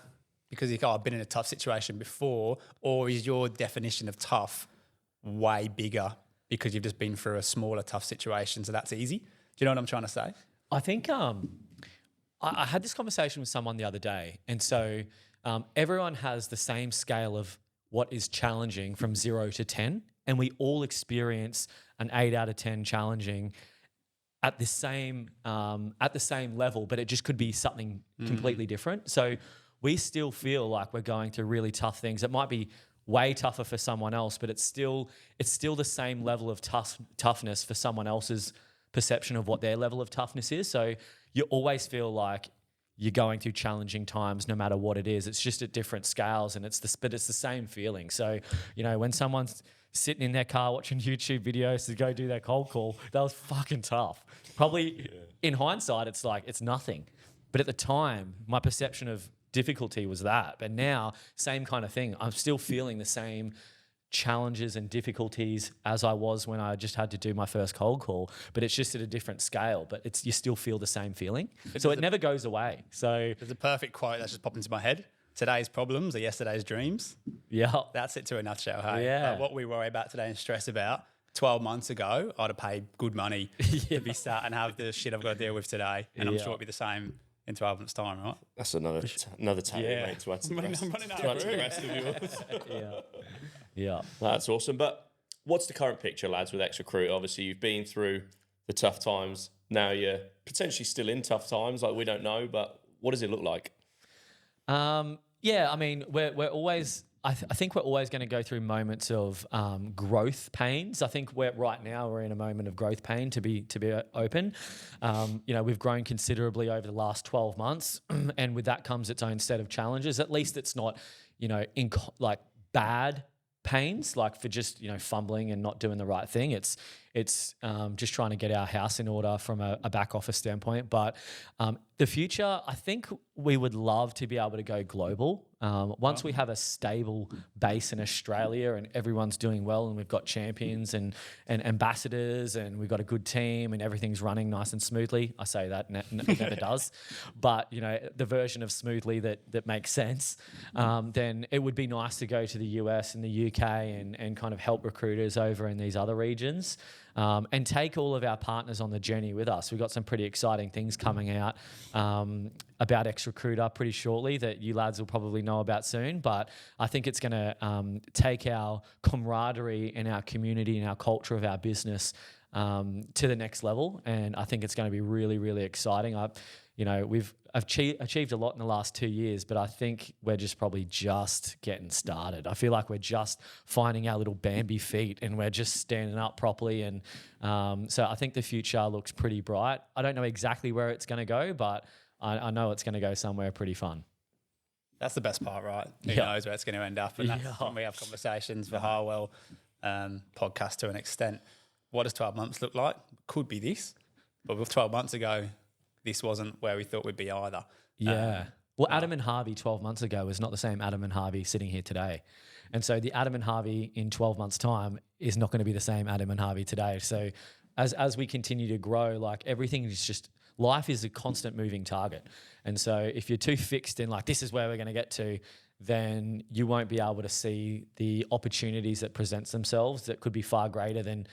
because I've been in a tough situation before, or is your definition of tough way bigger because you've just been through a smaller tough situation, so that's easy? Do you know what I'm trying to say? I think I had this conversation with someone the other day, and so everyone has the same scale of what is challenging from 0 to 10, and we all experience an 8 out of 10 challenging at the same level, but it just could be something completely different. So we still feel like we're going through really tough things. It might be way tougher for someone else, but it's still the same level of toughness for someone else's perception of what their level of toughness is. So you always feel like you're going through challenging times no matter what it is. It's just at different scales, and it's the same feeling. So, when someone's sitting in their car watching YouTube videos to go do their cold call, that was fucking tough. Probably in hindsight, it's like, it's nothing. But at the time, my perception of difficulty was that. But now, same kind of thing. I'm still feeling the same challenges and difficulties as I was when I just had to do my first cold call, but it's just at a different scale. But you still feel the same feeling, so it never goes away. So there's a perfect quote that's just popped into my head. Today's problems are yesterday's dreams. yeah, That's it to a nutshell. Hey, Yeah. what we worry about today and stress about 12 months ago, I'd have paid good money to be sat and have the shit I've got to deal with today, and I'm Yeah. sure it'll be the same in 12 months' time, right? That's another tally, mate, to add to the rest, I'm running out to of add to the room. rest of yours. yeah. That's awesome. But what's the current picture, lads, with XRecruiter? Obviously, you've been through the tough times. Now you're potentially still in tough times. Like, we don't know, but what does it look like? Yeah, I mean, we're always. I think we're always going to go through moments of growth pains. I think right now we're in a moment of growth pain, to be open. We've grown considerably over the last 12 months, and with that comes its own set of challenges. At least it's not, like bad pains, like for just fumbling and not doing the right thing. It's just trying to get our house in order from a back office standpoint. But the future, I think we would love to be able to go global. Once we have a stable base in Australia and everyone's doing well and we've got champions and ambassadors and we've got a good team and everything's running nice and smoothly. I say that, it never does. But, the version of smoothly that makes sense, then it would be nice to go to the US and the UK and kind of help recruiters over in these other regions. And take all of our partners on the journey with us. We've got some pretty exciting things coming out about XRecruiter pretty shortly that you lads will probably know about soon. But I think it's going to take our camaraderie and our community and our culture of our business to the next level. And I think it's going to be really, really exciting. We've achieved a lot in the last 2 years, but I think we're probably just getting started. I feel like we're just finding our little Bambi feet and we're just standing up properly. And so I think the future looks pretty bright. I don't know exactly where it's going to go, but I know it's going to go somewhere pretty fun. That's the best part, right? Who knows where it's going to end up? And that's when we have conversations for Harwell podcast to an extent. What does 12 months look like? Could be this, but with 12 months ago, this wasn't where we thought we'd be either. Yeah. Well, Adam and Harvey 12 months ago was not the same Adam and Harvey sitting here today. And so the Adam and Harvey in 12 months' time is not going to be the same Adam and Harvey today. So as we continue to grow, like everything is just, life is a constant moving target. And so if you're too fixed in like, this is where we're going to get to, then you won't be able to see the opportunities that present themselves that could be far greater than,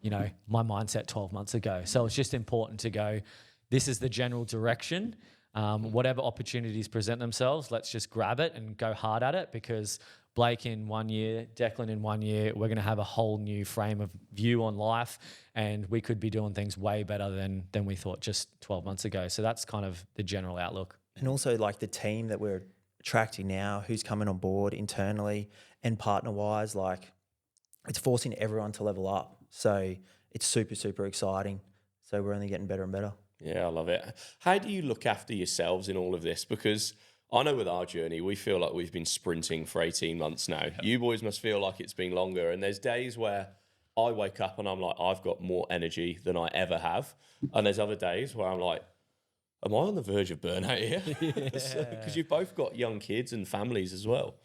my mindset 12 months ago. So it's just important to go, this is the general direction. Whatever opportunities present themselves, let's just grab it and go hard at it, because Blake in 1 year, Declan in 1 year, we're going to have a whole new frame of view on life, and we could be doing things way better than we thought just 12 months ago. So that's kind of the general outlook. And also like the team that we're attracting now, who's coming on board internally and partner-wise, like it's forcing everyone to level up. So it's super, super exciting. So we're only getting better and better. Yeah, I love it. How do you look after yourselves in all of this? Because I know with our journey, we feel like we've been sprinting for 18 months now. You boys must feel like it's been longer. And there's days where I wake up and I'm like, I've got more energy than I ever have. And there's other days where I'm like, am I on the verge of burnout here? Because you've both got young kids and families as well.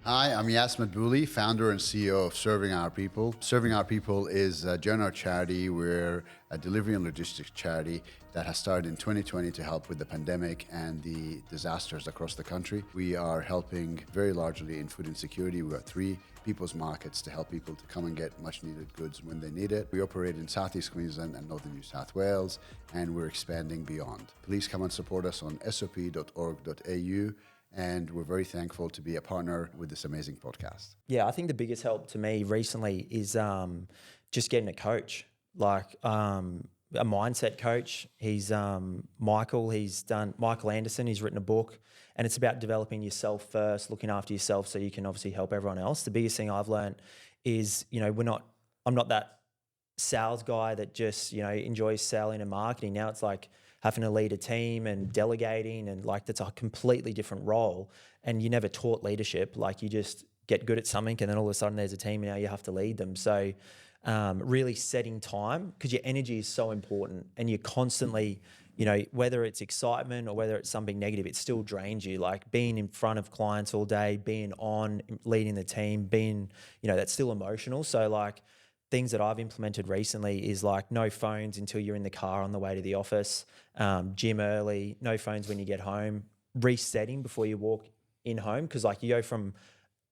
Hi, I'm Yas Madbouli, founder and CEO of Serving Our People. Serving Our People is a general charity. We're a delivery and logistics charity that has started in 2020 to help with the pandemic and the disasters across the country. We are helping very largely in food insecurity. We've got 3 people's markets to help people to come and get much needed goods when they need it. We operate in Southeast Queensland and Northern New South Wales, and we're expanding beyond. Please come and support us on sop.org.au. And we're very thankful to be a partner with this amazing podcast. Yeah, I think the biggest help to me recently is just getting a coach, like a mindset coach. He's Michael Anderson. He's written a book, and it's about developing yourself first, looking after yourself so you can obviously help everyone else. The biggest thing I've learned is, I'm not that sales guy that just, enjoys selling and marketing. Now it's like having to lead a team and delegating, and like that's a completely different role. And you never taught leadership. Like you just get good at something and then all of a sudden there's a team and now you have to lead them. So really setting time, because your energy is so important and you're constantly you know, whether it's excitement or whether it's something negative, it still drains you. Like being in front of clients all day, being on, leading the team, being, you know, that's still emotional. So like things that I've implemented recently is like no phones until you're in the car on the way to the office, gym early, no phones when you get home, resetting before you walk in home. Because like you go from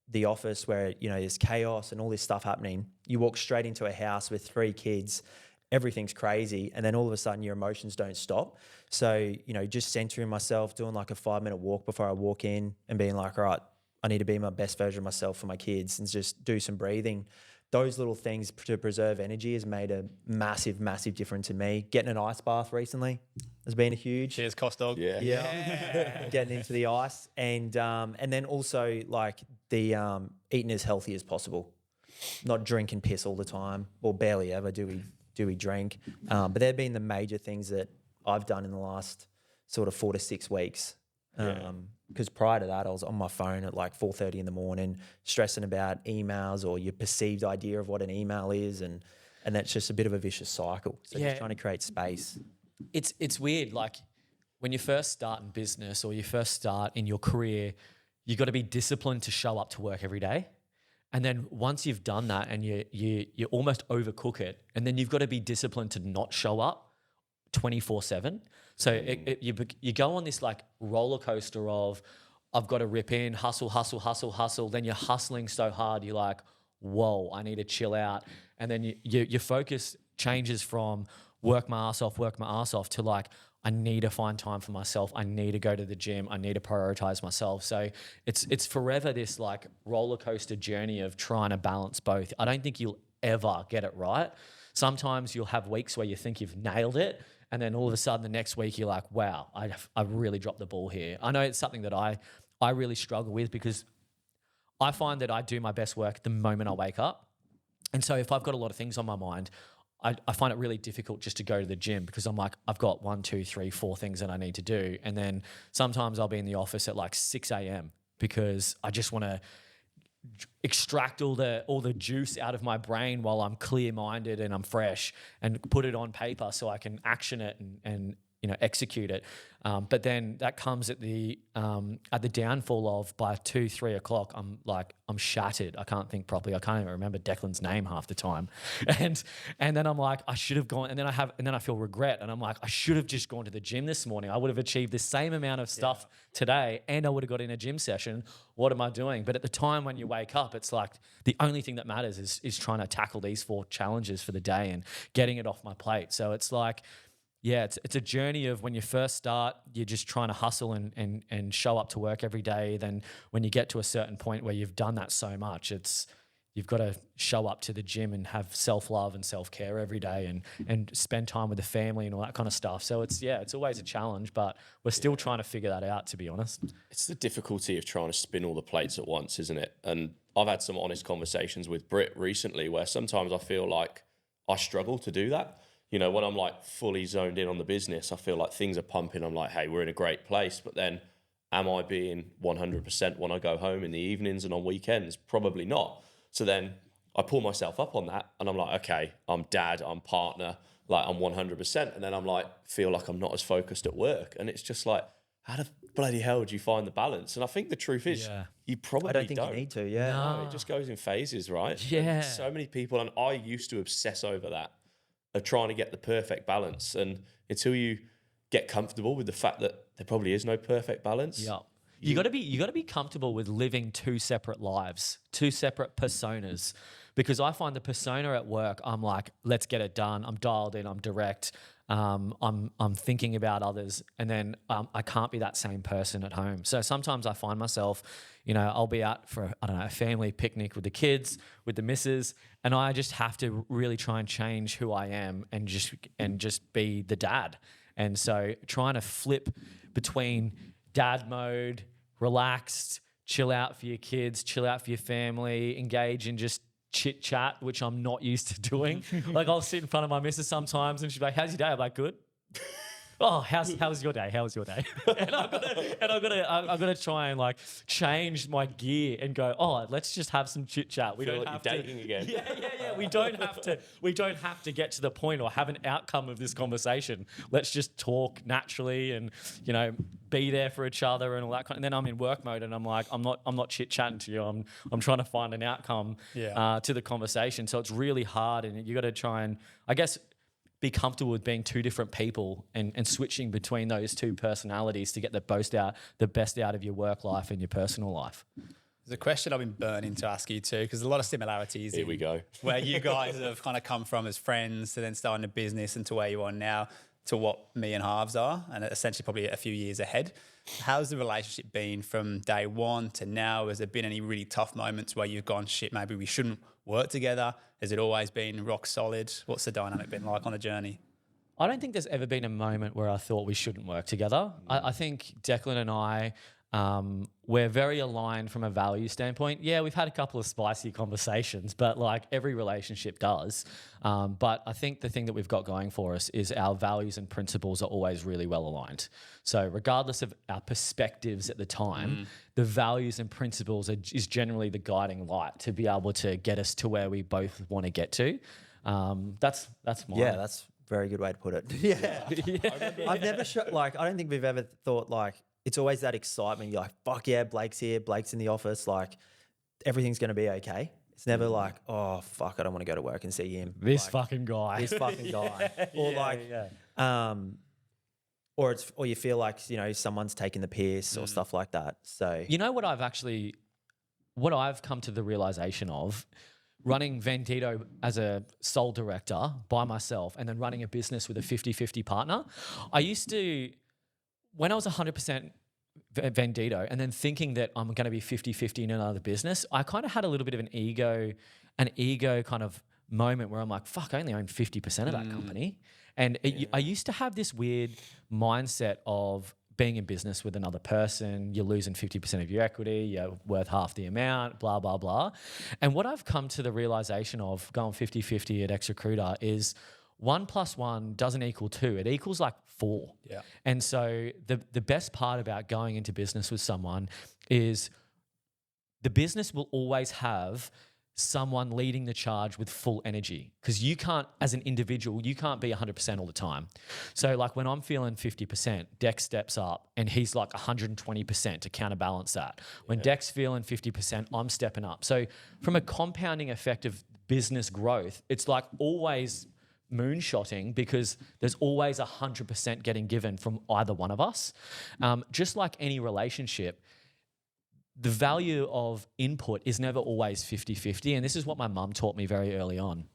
the office where, you know, there's chaos and all this stuff happening, you walk straight into a house with 3 kids, everything's crazy, and then all of a sudden your emotions don't stop. So, you know, just centering myself, doing like a 5-minute walk before I walk in and being like, all right, I need to be my best version of myself for my kids, and just do some breathing. Those little things to preserve energy has made a massive, massive difference in me. Getting an ice bath recently has been a huge. Cheers, Cost Dog. Yeah. Getting into the ice, and then also like the eating as healthy as possible, not drinking piss all the time, or barely ever do we drink. But they've been the major things that I've done in the last sort of 4 to 6 weeks. Because prior to that, I was on my phone at like 4:30 in the morning, stressing about emails or your perceived idea of what an email is, and that's just a bit of a vicious cycle. So just trying to create space. It's weird. Like when you first start in business or you first start in your career, you got to be disciplined to show up to work every day. And then once you've done that and you almost overcook it, and then you've got to be disciplined to not show up 24/7. So you go on this like roller coaster of, I've got to rip in, hustle, hustle, hustle, hustle. Then you're hustling so hard, you're like, whoa, I need to chill out. And then your focus changes from work my ass off to like, I need to find time for myself. I need to go to the gym. I need to prioritize myself. So it's forever this like roller coaster journey of trying to balance both. I don't think you'll ever get it right. Sometimes you'll have weeks where you think you've nailed it, and then all of a sudden the next week you're like, wow, I really dropped the ball here. I know it's something that I really struggle with, because I find that I do my best work the moment I wake up. And so if I've got a lot of things on my mind, I find it really difficult just to go to the gym, because I'm like, I've got 1, 2, 3, 4 things that I need to do. And then sometimes I'll be in the office at like 6 a.m. because I just want to extract all the juice out of my brain while I'm clear-minded and I'm fresh, and put it on paper so I can action it and you know, execute it. But then that comes at the downfall of, by 2, 3 o'clock, I'm shattered. I can't think properly. I can't even remember Declan's name half the time. And then I'm like, I should have gone. And then I feel regret. And I'm like, I should have just gone to the gym this morning. I would have achieved the same amount of stuff today, and I would have got in a gym session. What am I doing? But at the time when you wake up, it's like the only thing that matters is trying to tackle these 4 challenges for the day and getting it off my plate. So it's like, yeah, it's a journey of, when you first start, you're just trying to hustle and show up to work every day. Then when you get to a certain point where you've done that so much, you've got to show up to the gym and have self-love and self-care every day, and spend time with the family and all that kind of stuff. So it's always a challenge, but we're still trying to figure that out, to be honest. It's the difficulty of trying to spin all the plates at once, isn't it? And I've had some honest conversations with Britt recently where sometimes I feel like I struggle to do that. You know, when I'm like fully zoned in on the business, I feel like things are pumping. I'm like, hey, we're in a great place. But then am I being 100% when I go home in the evenings and on weekends? Probably not. So then I pull myself up on that, and I'm like, okay, I'm dad, I'm partner, like I'm 100%. And then I'm like, feel like I'm not as focused at work. And it's just like, how the bloody hell do you find the balance? And I think the truth is, you probably don't. I don't think you need to, No, it just goes in phases, right? Yeah. So many people, and I used to obsess over that, of trying to get the perfect balance. And until you get comfortable with the fact that there probably is no perfect balance. Yeah. You got to be comfortable with living 2 separate lives, 2 separate personas, because I find the persona at work, I'm like, let's get it done. I'm dialed in, I'm direct. I'm thinking about others, and then I can't be that same person at home. So sometimes I find myself, you know, I'll be out for, I don't know, a family picnic with the kids, with the missus, and I just have to really try and change who I am and just be the dad. And so trying to flip between dad mode, relaxed, chill out for your kids, chill out for your family, engage in just chit chat, which I'm not used to doing. Like I'll sit in front of my missus sometimes and she'll be like, how's your day? I'm like, good. oh, how's your day? How's your day? and I'm gonna try and like change my gear and go, oh, let's just have some chit chat. We Feel don't like have you're to dating again. Yeah. We don't have to get to the point or have an outcome of this conversation. Let's just talk naturally and, you know, be there for each other and all that kind. And then I'm in work mode and I'm like, I'm not chit chatting to you. I'm trying to find an outcome to the conversation. So it's really hard, and you got to try and, I guess, be comfortable with being two different people and switching between those two personalities to get the best out of your work life and your personal life. There's a question I've been burning to ask you too, because there's a lot of similarities. Here we go. Where you guys have kind of come from as friends to then starting a business and to where you are now to what me and Harves are, and essentially probably a few years ahead. How's the relationship been from day one to now? Has there been any really tough moments where you've gone, shit, maybe we shouldn't work together? Has it always been rock solid? What's the dynamic been like on the journey? I don't think there's ever been a moment where I thought we shouldn't work together. I think Declan and I, we're very aligned from a value standpoint. Yeah, we've had a couple of spicy conversations, but like every relationship does. But I think the thing that we've got going for us is our values and principles are always really well aligned. So regardless of our perspectives at the time, the values and principles is generally the guiding light to be able to get us to where we both want to get to. That's mine. Yeah, that's a very good way to put it. Yeah. I've never I don't think we've ever thought like, it's always that excitement. You're like, fuck yeah, Blake's here. Blake's in the office. Like, everything's going to be okay. It's never like, oh, fuck, I don't want to go to work and see him. This fucking guy. This fucking guy. Or or you feel like, you know, someone's taking the piss or stuff like that. So, you know what I've come to the realization of, running Vendito as a sole director by myself and then running a business with a 50-50 partner. I used to, when I was 100% Vendito and then thinking that I'm going to be 50-50 in another business, I kind of had a little bit of an ego kind of moment where I'm like, fuck, I only own 50% of that company. And I used to have this weird mindset of being in business with another person, you're losing 50% of your equity, you're worth half the amount, blah, blah, blah. And what I've come to the realization of going 50-50 at XRecruiter is 1 + 1 doesn't equal 2. It equals like 4. Yeah. And so the best part about going into business with someone is the business will always have someone leading the charge with full energy, because you can't, as an individual, you can't be 100% all the time. So like when I'm feeling 50%, Dex steps up and he's like 120% to counterbalance that. When Dex feeling 50%, I'm stepping up. So from a compounding effect of business growth, it's like always moonshotting, because there's always 100% getting given from either one of us. Just like any relationship, the value of input is never always 50-50. And this is what my mum taught me very early on,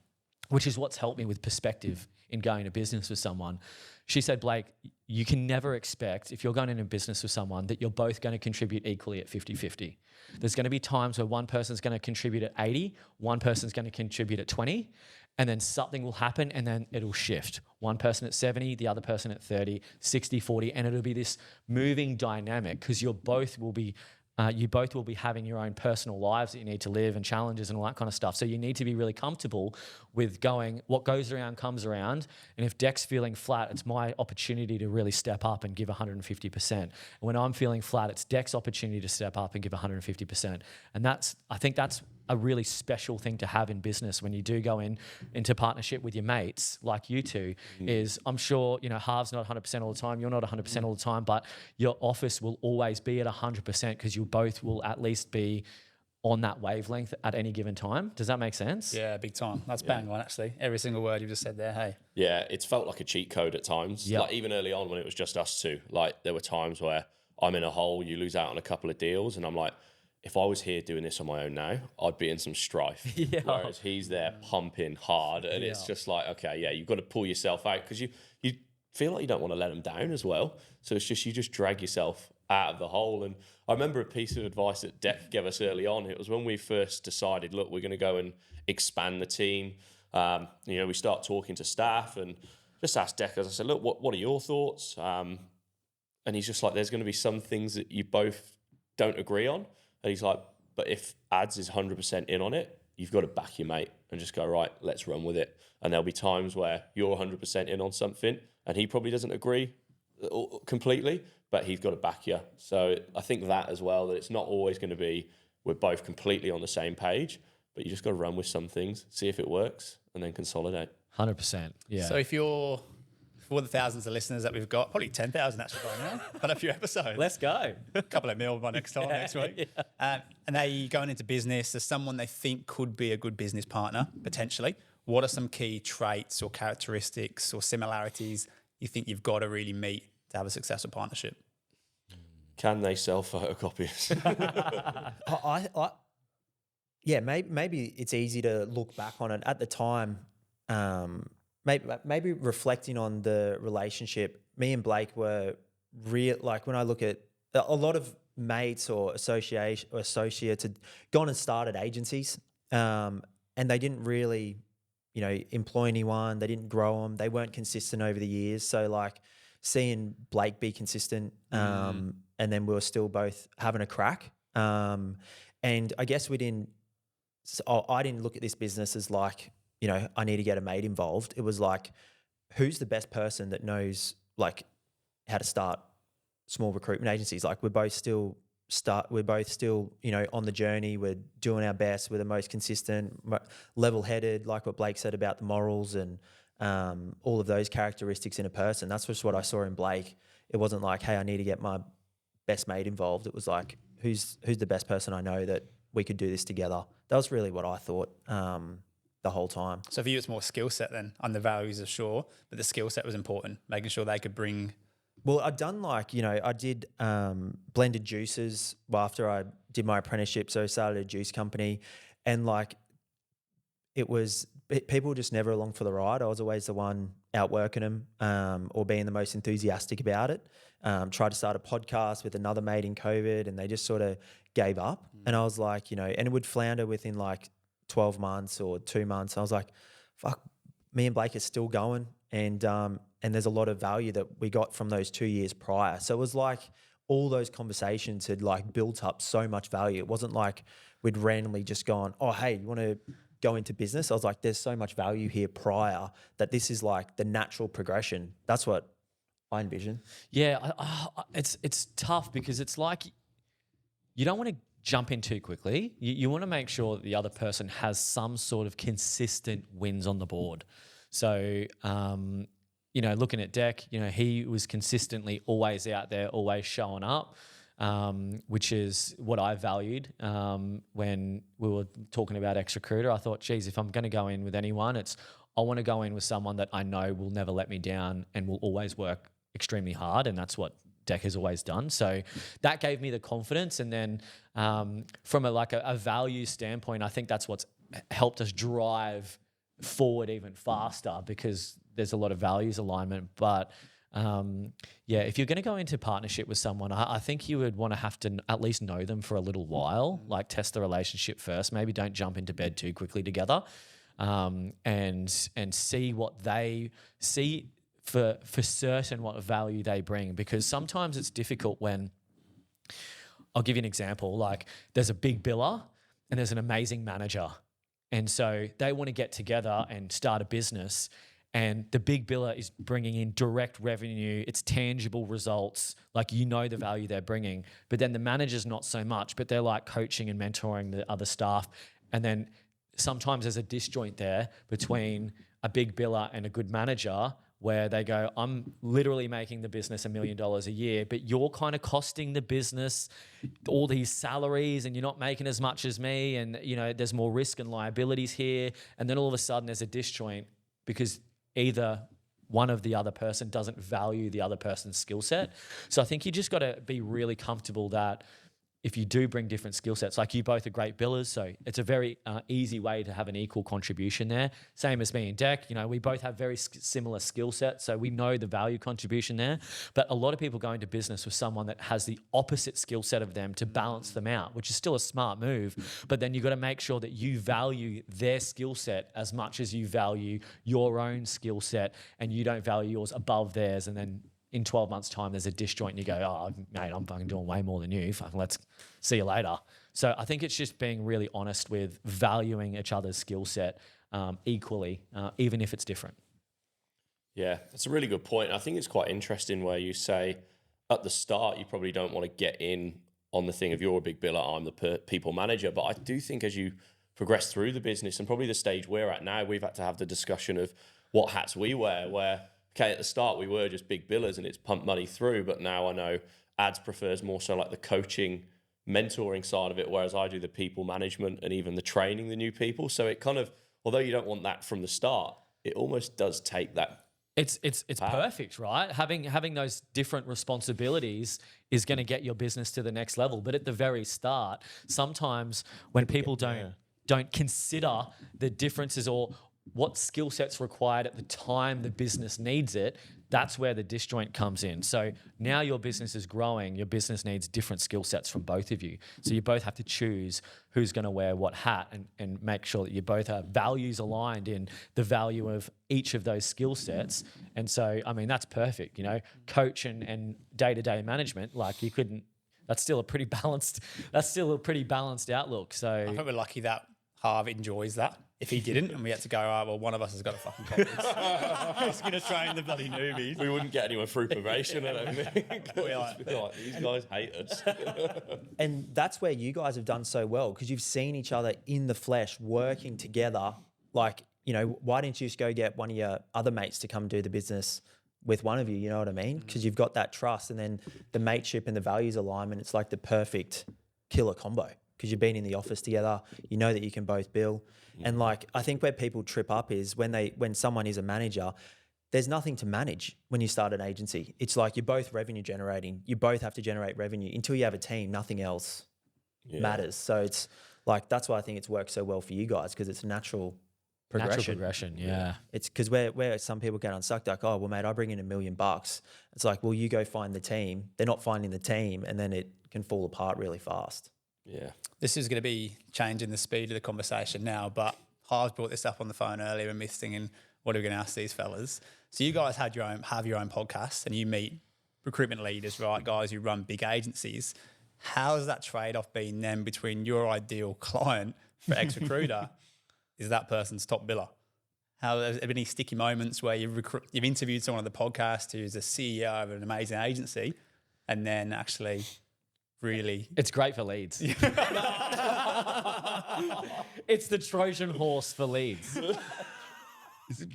which is what's helped me with perspective in going to business with someone. She said, Blake, you can never expect, if you're going into business with someone, that you're both going to contribute equally at 50-50. There's going to be times where one person's going to contribute at 80, one person's going to contribute at 20, and then something will happen and then it'll shift. One person at 70, the other person at 30, 60, 40, and it'll be this moving dynamic, because you both will be having your own personal lives that you need to live and challenges and all that kind of stuff. So you need to be really comfortable with going, what goes around comes around. And if Deck's feeling flat, it's my opportunity to really step up and give 150%. And when I'm feeling flat, it's Deck's opportunity to step up and give 150%. And I think that's a really special thing to have in business when you do go into partnership with your mates like you two. Is I'm sure, you know, Harv's not 100% all the time, you're not 100% all the time, but your office will always be at 100% because you both will at least be on that wavelength at any given time. Does that make sense? Yeah, big time. That's bang on, actually. Every single word you just said there, hey. Yeah, it's felt like a cheat code at times. Yep. Like even early on when it was just us two, like there were times where I'm in a hole, you lose out on a couple of deals, and I'm like, if I was here doing this on my own now, I'd be in some strife. Whereas he's there pumping hard, and it's just like, okay, yeah, you've got to pull yourself out, because you feel like you don't want to let him down as well. So it's just, you just drag yourself out of the hole. And I remember a piece of advice that Deck gave us early on. It was when we first decided, look, we're going to go and expand the team. You know, we start talking to staff and just asked Deck, as I said, look, what are your thoughts? And he's just like, there's going to be some things that you both don't agree on. And he's like, but if Ads is 100% in on it, you've got to back your mate and just go, right, let's run with it. And there'll be times where you're 100% in on something and he probably doesn't agree, completely, but he's got to back you. So I think that as well, that it's not always going to be we're both completely on the same page, but you just got to run with some things, see if it works, and then consolidate. 100%. Yeah. So if you're, for the thousands of listeners that we've got, probably 10,000 actually by now, had a few episodes. Let's go. A couple of mil by next week. And they going into business as someone they think could be a good business partner, potentially. What are some key traits or characteristics or similarities you think you've got to really meet to have a successful partnership? Can they sell photocopiers? Yeah, maybe it's easy to look back on it at the time. Maybe reflecting on the relationship, me and Blake were real. Like when I look at a lot of mates or associates had gone and started agencies, and they didn't really, employ anyone. They didn't grow them. They weren't consistent over the years. So like seeing Blake be consistent, and then we were still both having a crack. And I guess I didn't look at this business as like, I need to get a mate involved. It was like, who's the best person that knows like how to start small recruitment agencies? Like we're both still, on the journey. We're doing our best. We're the most consistent, level-headed, like what Blake said about the morals and all of those characteristics in a person. That's just what I saw in Blake. It wasn't like, hey, I need to get my best mate involved. It was like, who's the best person I know that we could do this together? That was really what I thought the whole time. So for you, it's more skill set then, on the values are sure, but the skill set was important, making sure they could bring. Well, I'd done I did blended juices after I did my apprenticeship. So I started a juice company, and like it was, people were just never along for the ride. I was always the one outworking them or being the most enthusiastic about it. Tried to start a podcast with another mate in COVID, and they just sort of gave up. And I was like, and it would flounder within like 12 months or 2 months. I was like, fuck, me and Blake are still going. And there's a lot of value that we got from those 2 years prior. So it was like all those conversations had like built up so much value. It wasn't like we'd randomly just gone, oh, hey, you want to go into business? I was like, there's so much value here prior that this is like the natural progression. That's what I envision. Yeah, it's tough because it's like you don't want to jump in too quickly. You want to make sure that the other person has some sort of consistent wins on the board. So, looking at Deck, he was consistently always out there, always showing up, which is what I valued when we were talking about XRecruiter. I thought, geez, if I'm going to go in with anyone, I want to go in with someone that I know will never let me down and will always work extremely hard, and that's what Deck has always done. So that gave me the confidence. And then from a value standpoint, I think that's what's helped us drive forward even faster because there's a lot of values alignment. But if you're going to go into partnership with someone, I think you would want to have to at least know them for a little while, like test the relationship first. Maybe don't jump into bed too quickly together, and see what they see for certain, what value they bring. Because sometimes it's difficult when, I'll give you an example, like there's a big biller and there's an amazing manager. And so they want to get together and start a business, and the big biller is bringing in direct revenue. It's tangible results. Like, the value they're bringing, but then the manager's not so much, but they're like coaching and mentoring the other staff. And then sometimes there's a disjoint there between a big biller and a good manager, where they go, I'm literally making the business $1 million a year, but you're kind of costing the business all these salaries and you're not making as much as me. And, there's more risk and liabilities here. And then all of a sudden there's a disjoint because either one of the other person doesn't value the other person's skill set. So I think you just got to be really comfortable that if you do bring different skill sets, like you both are great billers, so it's a very easy way to have an equal contribution there. Same as me and Deck, we both have very similar skill sets, so we know the value contribution there. But a lot of people go into business with someone that has the opposite skill set of them to balance them out, which is still a smart move. But then you've got to make sure that you value their skill set as much as you value your own skill set, and you don't value yours above theirs, and then in 12 months' time, there's a disjoint and you go, oh, mate, I'm fucking doing way more than you. Fucking let's see you later. So I think it's just being really honest with valuing each other's skill set equally, even if it's different. Yeah, that's a really good point. I think it's quite interesting where you say at the start you probably don't want to get in on the thing of you're a big biller, I'm the people manager. But I do think as you progress through the business and probably the stage we're at now, we've had to have the discussion of what hats we wear, where, okay, at the start we were just big billers and it's pumped money through. But now I know Ads prefers more so like the coaching, mentoring side of it, whereas I do the people management and even the training the new people. So it kind of, although you don't want that from the start, it almost does take that. It's perfect, right? Having those different responsibilities is going to get your business to the next level. But at the very start, sometimes when people don't consider the differences or what skill sets required at the time the business needs it, that's where the disjoint comes in. So now your business is growing, your business needs different skill sets from both of you. So you both have to choose who's going to wear what hat and make sure that you both are values aligned in the value of each of those skill sets. And so, I mean, that's perfect, you know, coach and day-to-day management, like you couldn't, that's still a pretty balanced outlook. So I think we're lucky that Harv enjoys that. If he didn't, and we had to go, well, one of us has got to fucking conference. Who's going to train the bloody newbies? We wouldn't get anyone through probation, I don't think. These guys hate us. And that's where you guys have done so well, because you've seen each other in the flesh working together. Like, you know, why didn't you just go get one of your other mates to come do the business with one of you? You know what I mean? Because you've got that trust, and then the mateship and the values alignment. It's like the perfect killer combo, because you've been in the office together. You know that you can both bill. And like, I think where people trip up is when someone is a manager, there's nothing to manage when you start an agency. It's like you're both revenue generating. You both have to generate revenue. Until you have a team, nothing else matters. So it's like, that's why I think it's worked so well for you guys, because it's natural progression. Natural progression, yeah. It's because where some people get unstuck, like, oh, well, mate, I bring in $1 million. It's like, well, you go find the team. They're not finding the team, and then it can fall apart really fast. Yeah. This is going to be changing the speed of the conversation now, but Harv's brought this up on the phone earlier and me thinking, what are we going to ask these fellas? So you guys have your own podcast and you meet recruitment leaders, right? Guys who run big agencies. How has that trade-off been then between your ideal client for XRecruiter is that person's top biller? How have there been any sticky moments where you've interviewed someone on the podcast who's a CEO of an amazing agency and then actually... Really? It's great for leads. It's the Trojan horse for leads.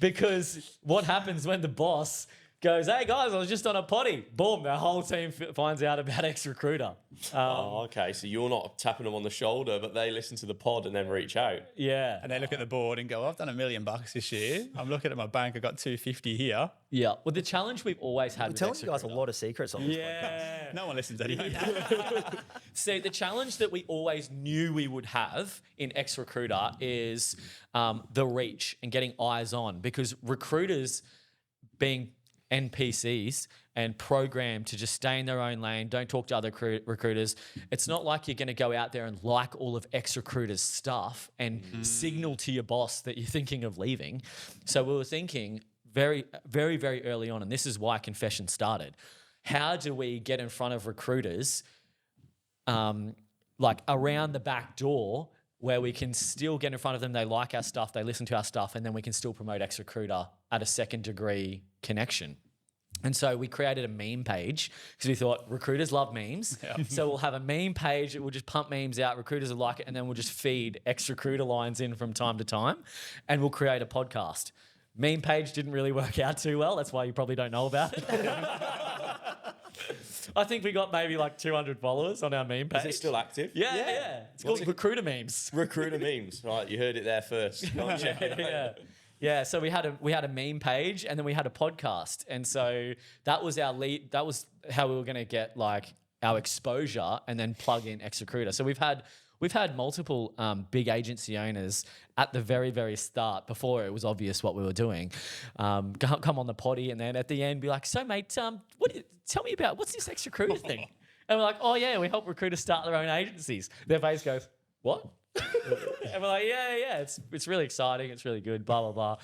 Because what happens when the boss goes, hey guys, I was just on a potty. Boom, the whole team finds out about XRecruiter. Okay, so you're not tapping them on the shoulder, but they listen to the pod and then reach out. Yeah. And they look at the board and go, I've done $1 million this year. I'm looking at my bank, I've got 250 here. Yeah. Well, the challenge we've always had with telling XRecruiter. you guys a lot of secrets on this podcast. No one listens anyway. See, the challenge that we always knew we would have in XRecruiter is the reach and getting eyes on, because recruiters being NPCs and programmed to just stay in their own lane, don't talk to other recruiters. It's not like you're going to go out there and like all of XRecruiter's stuff and signal to your boss that you're thinking of leaving. So we were thinking very, very, very early on, and this is why Confession started. How do we get in front of recruiters like around the back door, where we can still get in front of them, they like our stuff, they listen to our stuff, and then we can still promote XRecruiter at a second degree connection. And so we created a meme page because we thought recruiters love memes. Yeah. So we'll have a meme page that we'll just pump memes out, recruiters will like it, and then we'll just feed XRecruiter lines in from time to time, and we'll create a podcast. Meme page didn't really work out too well. That's why you probably don't know about it. I think we got maybe like 200 followers on our meme page. Is it still active? Yeah. It's called Recruiter Memes. Recruiter Memes. Right, you heard it there first. Yeah. So we had a meme page, and then we had a podcast, and so that was our lead. That was how we were going to get like our exposure, and then plug in XRecruiter. So we've had multiple big agency owners at the very, very start, before it was obvious what we were doing, come on the potty, and then at the end be like, so mate, tell me about, what's this XRecruiter thing? And we're like, oh yeah, we help recruiters start their own agencies. Their face goes, what? And we're like, yeah, it's really exciting, it's really good, blah, blah, blah.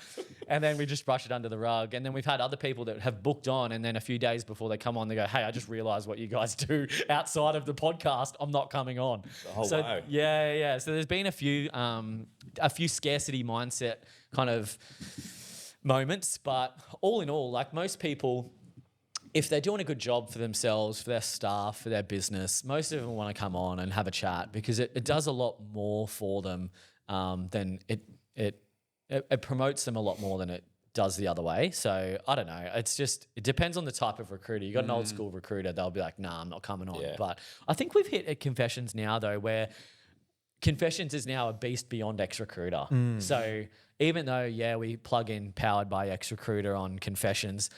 And then we just brush it under the rug. And then we've had other people that have booked on, and then a few days before they come on, they go, hey, I just realised what you guys do outside of the podcast, I'm not coming on. Oh, so, wow. Yeah. So there's been a few scarcity mindset kind of moments, but all in all, like most people, if they're doing a good job for themselves, for their staff, for their business, most of them want to come on and have a chat because it does a lot more for them than it promotes them a lot more than it does the other way. So I don't know. It depends on the type of recruiter. You got an old school recruiter, they'll be like, nah, I'm not coming on. Yeah. But I think we've hit at Confessions now though, where Confessions is now a beast beyond XRecruiter. So even though, we plug in powered by XRecruiter on Confessions,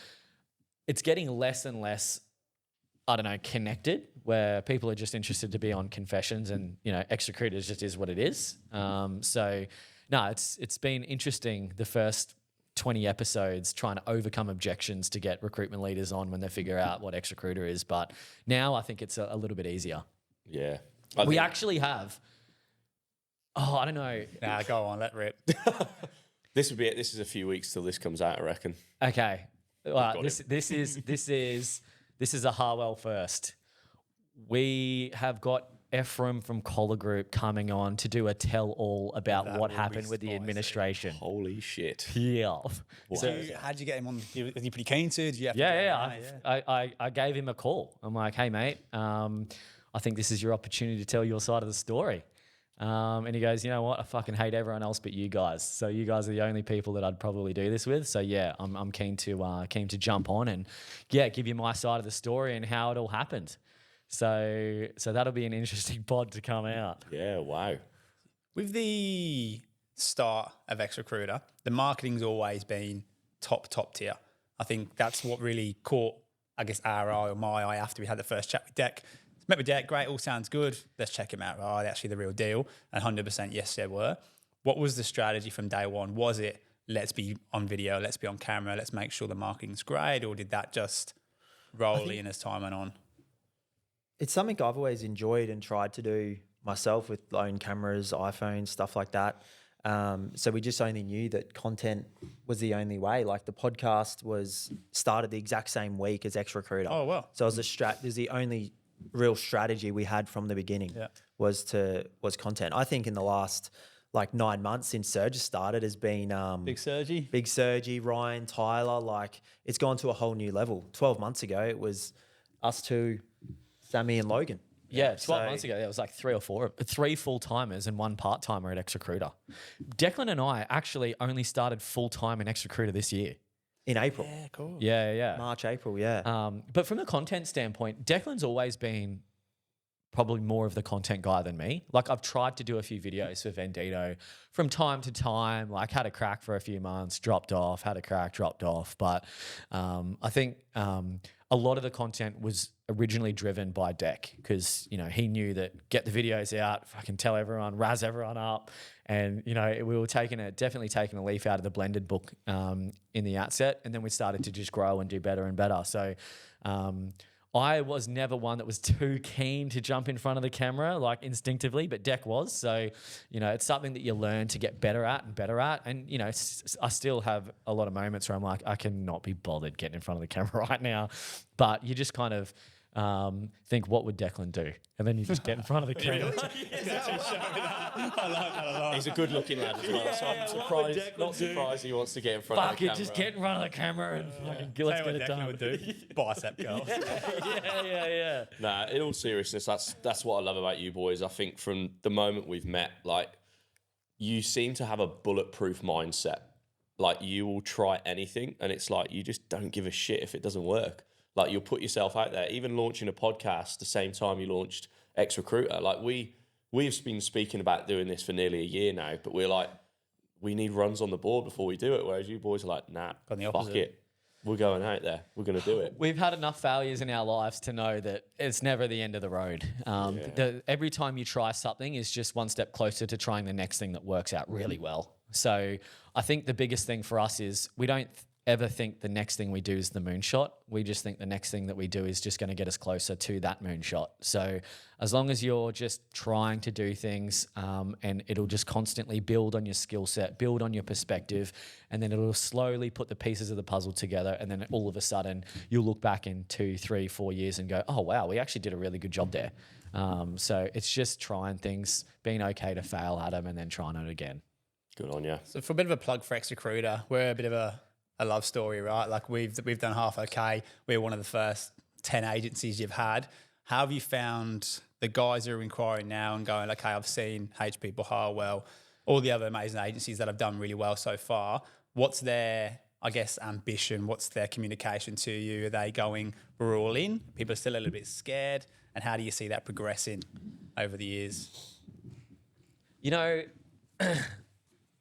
it's getting less and less, I don't know, connected, where people are just interested to be on Confessions and, XRecruiter just is what it is. It's been interesting the first 20 episodes trying to overcome objections to get recruitment leaders on when they figure out what XRecruiter is. But now I think it's a little bit easier. Yeah. We actually have, I don't know. Nah, go on, let rip. This would be it. This is a few weeks till this comes out, I reckon. Okay. Well, this is a Harwell first. We have got Ephraim from Collar Group coming on to do a tell-all about what happened with the administration. Holy shit. Yeah. So how'd you get him on? Was he pretty keen to? Did you have to I gave him a call. I'm like, hey, mate, I think this is your opportunity to tell your side of the story. And he goes, you know what? I fucking hate everyone else but you guys. So you guys are the only people that I'd probably do this with. So I'm keen to jump on and give you my side of the story and how it all happened. So that'll be an interesting pod to come out. Yeah, wow. With the start of XRecruiter, the marketing's always been top tier. I think that's what really caught, I guess, our eye or my eye after we had the first chat with Dec. Met with Dec, great, all sounds good. Let's check him out. Oh, they're actually the real deal. And 100% yes, they were. What was the strategy from day one? Was it, let's be on video, let's be on camera, let's make sure the marketing's great? Or did that just roll in as time went on? It's something I've always enjoyed and tried to do myself with own cameras, iPhones, stuff like that. So we just only knew that content was the only way. Like the podcast was started the exact same week as XRecruiter. Oh, wow. So it was the only real strategy we had from the beginning was content. I think in the last 9 months since Surge started has been Big Sergi, Ryan, Tyler. It's gone to a whole new level. 12 months ago it was us two, Sammy and Logan. Yeah, 12 months ago, there was 3 full-timers and 1 part-timer at XRecruiter. Declan and I actually only started full-time in XRecruiter this year. In April. Yeah, cool. Yeah. March, April, yeah. But from the content standpoint, Declan's always been probably more of the content guy than me. I've tried to do a few videos for Vendito from time to time, had a crack for a few months, dropped off, had a crack, dropped off. But I think a lot of the content was originally driven by Dec because, he knew that get the videos out, fucking tell everyone, razz everyone up. And, we were definitely taking a leaf out of the blended book in the outset. And then we started to just grow and do better and better. So I was never one that was too keen to jump in front of the camera, instinctively, but Dec was. So, it's something that you learn to get better at and better at. And, I still have a lot of moments where I'm like, I cannot be bothered getting in front of the camera right now. But you just kind of think, what would Declan do? And then you just get in front of the camera. I like that a lot. He's a good-looking lad as well, so I'm not surprised he wants to get in front of the camera. Just get in front of the camera and let's get it done. Would do. Bicep curls. Yeah. Nah, in all seriousness, that's what I love about you boys. I think from the moment we've met, you seem to have a bulletproof mindset. You will try anything, and it's you just don't give a shit if it doesn't work. You'll put yourself out there. Even launching a podcast the same time you launched XRecruiter. We've been speaking about doing this for nearly a year now, but we're we need runs on the board before we do it. Whereas you boys are nah, fuck it. We're going out there. We're going to do it. We've had enough failures in our lives to know that it's never the end of the road. Every time you try something is just one step closer to trying the next thing that works out really well. So I think the biggest thing for us is we don't ever think the next thing we do is the moonshot. We just think the next thing that we do is just going to get us closer to that moonshot. So as long as you're just trying to do things and it'll just constantly build on your skill set, build on your perspective, and then it'll slowly put the pieces of the puzzle together. And then all of a sudden you'll look back in 2, 3, 4 years and go, oh, wow, we actually did a really good job there. So it's just trying things, being okay to fail at them and then trying it again. Good on you. So for a bit of a plug for XRecruiter, we're a bit of a a love story, right? Like we've done Half Okay. We're one of the first 10 agencies you've had. How have you found the guys who are inquiring now and going, okay, I've seen H People, Harwell, all the other amazing agencies that have done really well so far. What's their, I guess, ambition? What's their communication to you? Are they going, we're all in? People are still a little bit scared. And how do you see that progressing over the years? You know,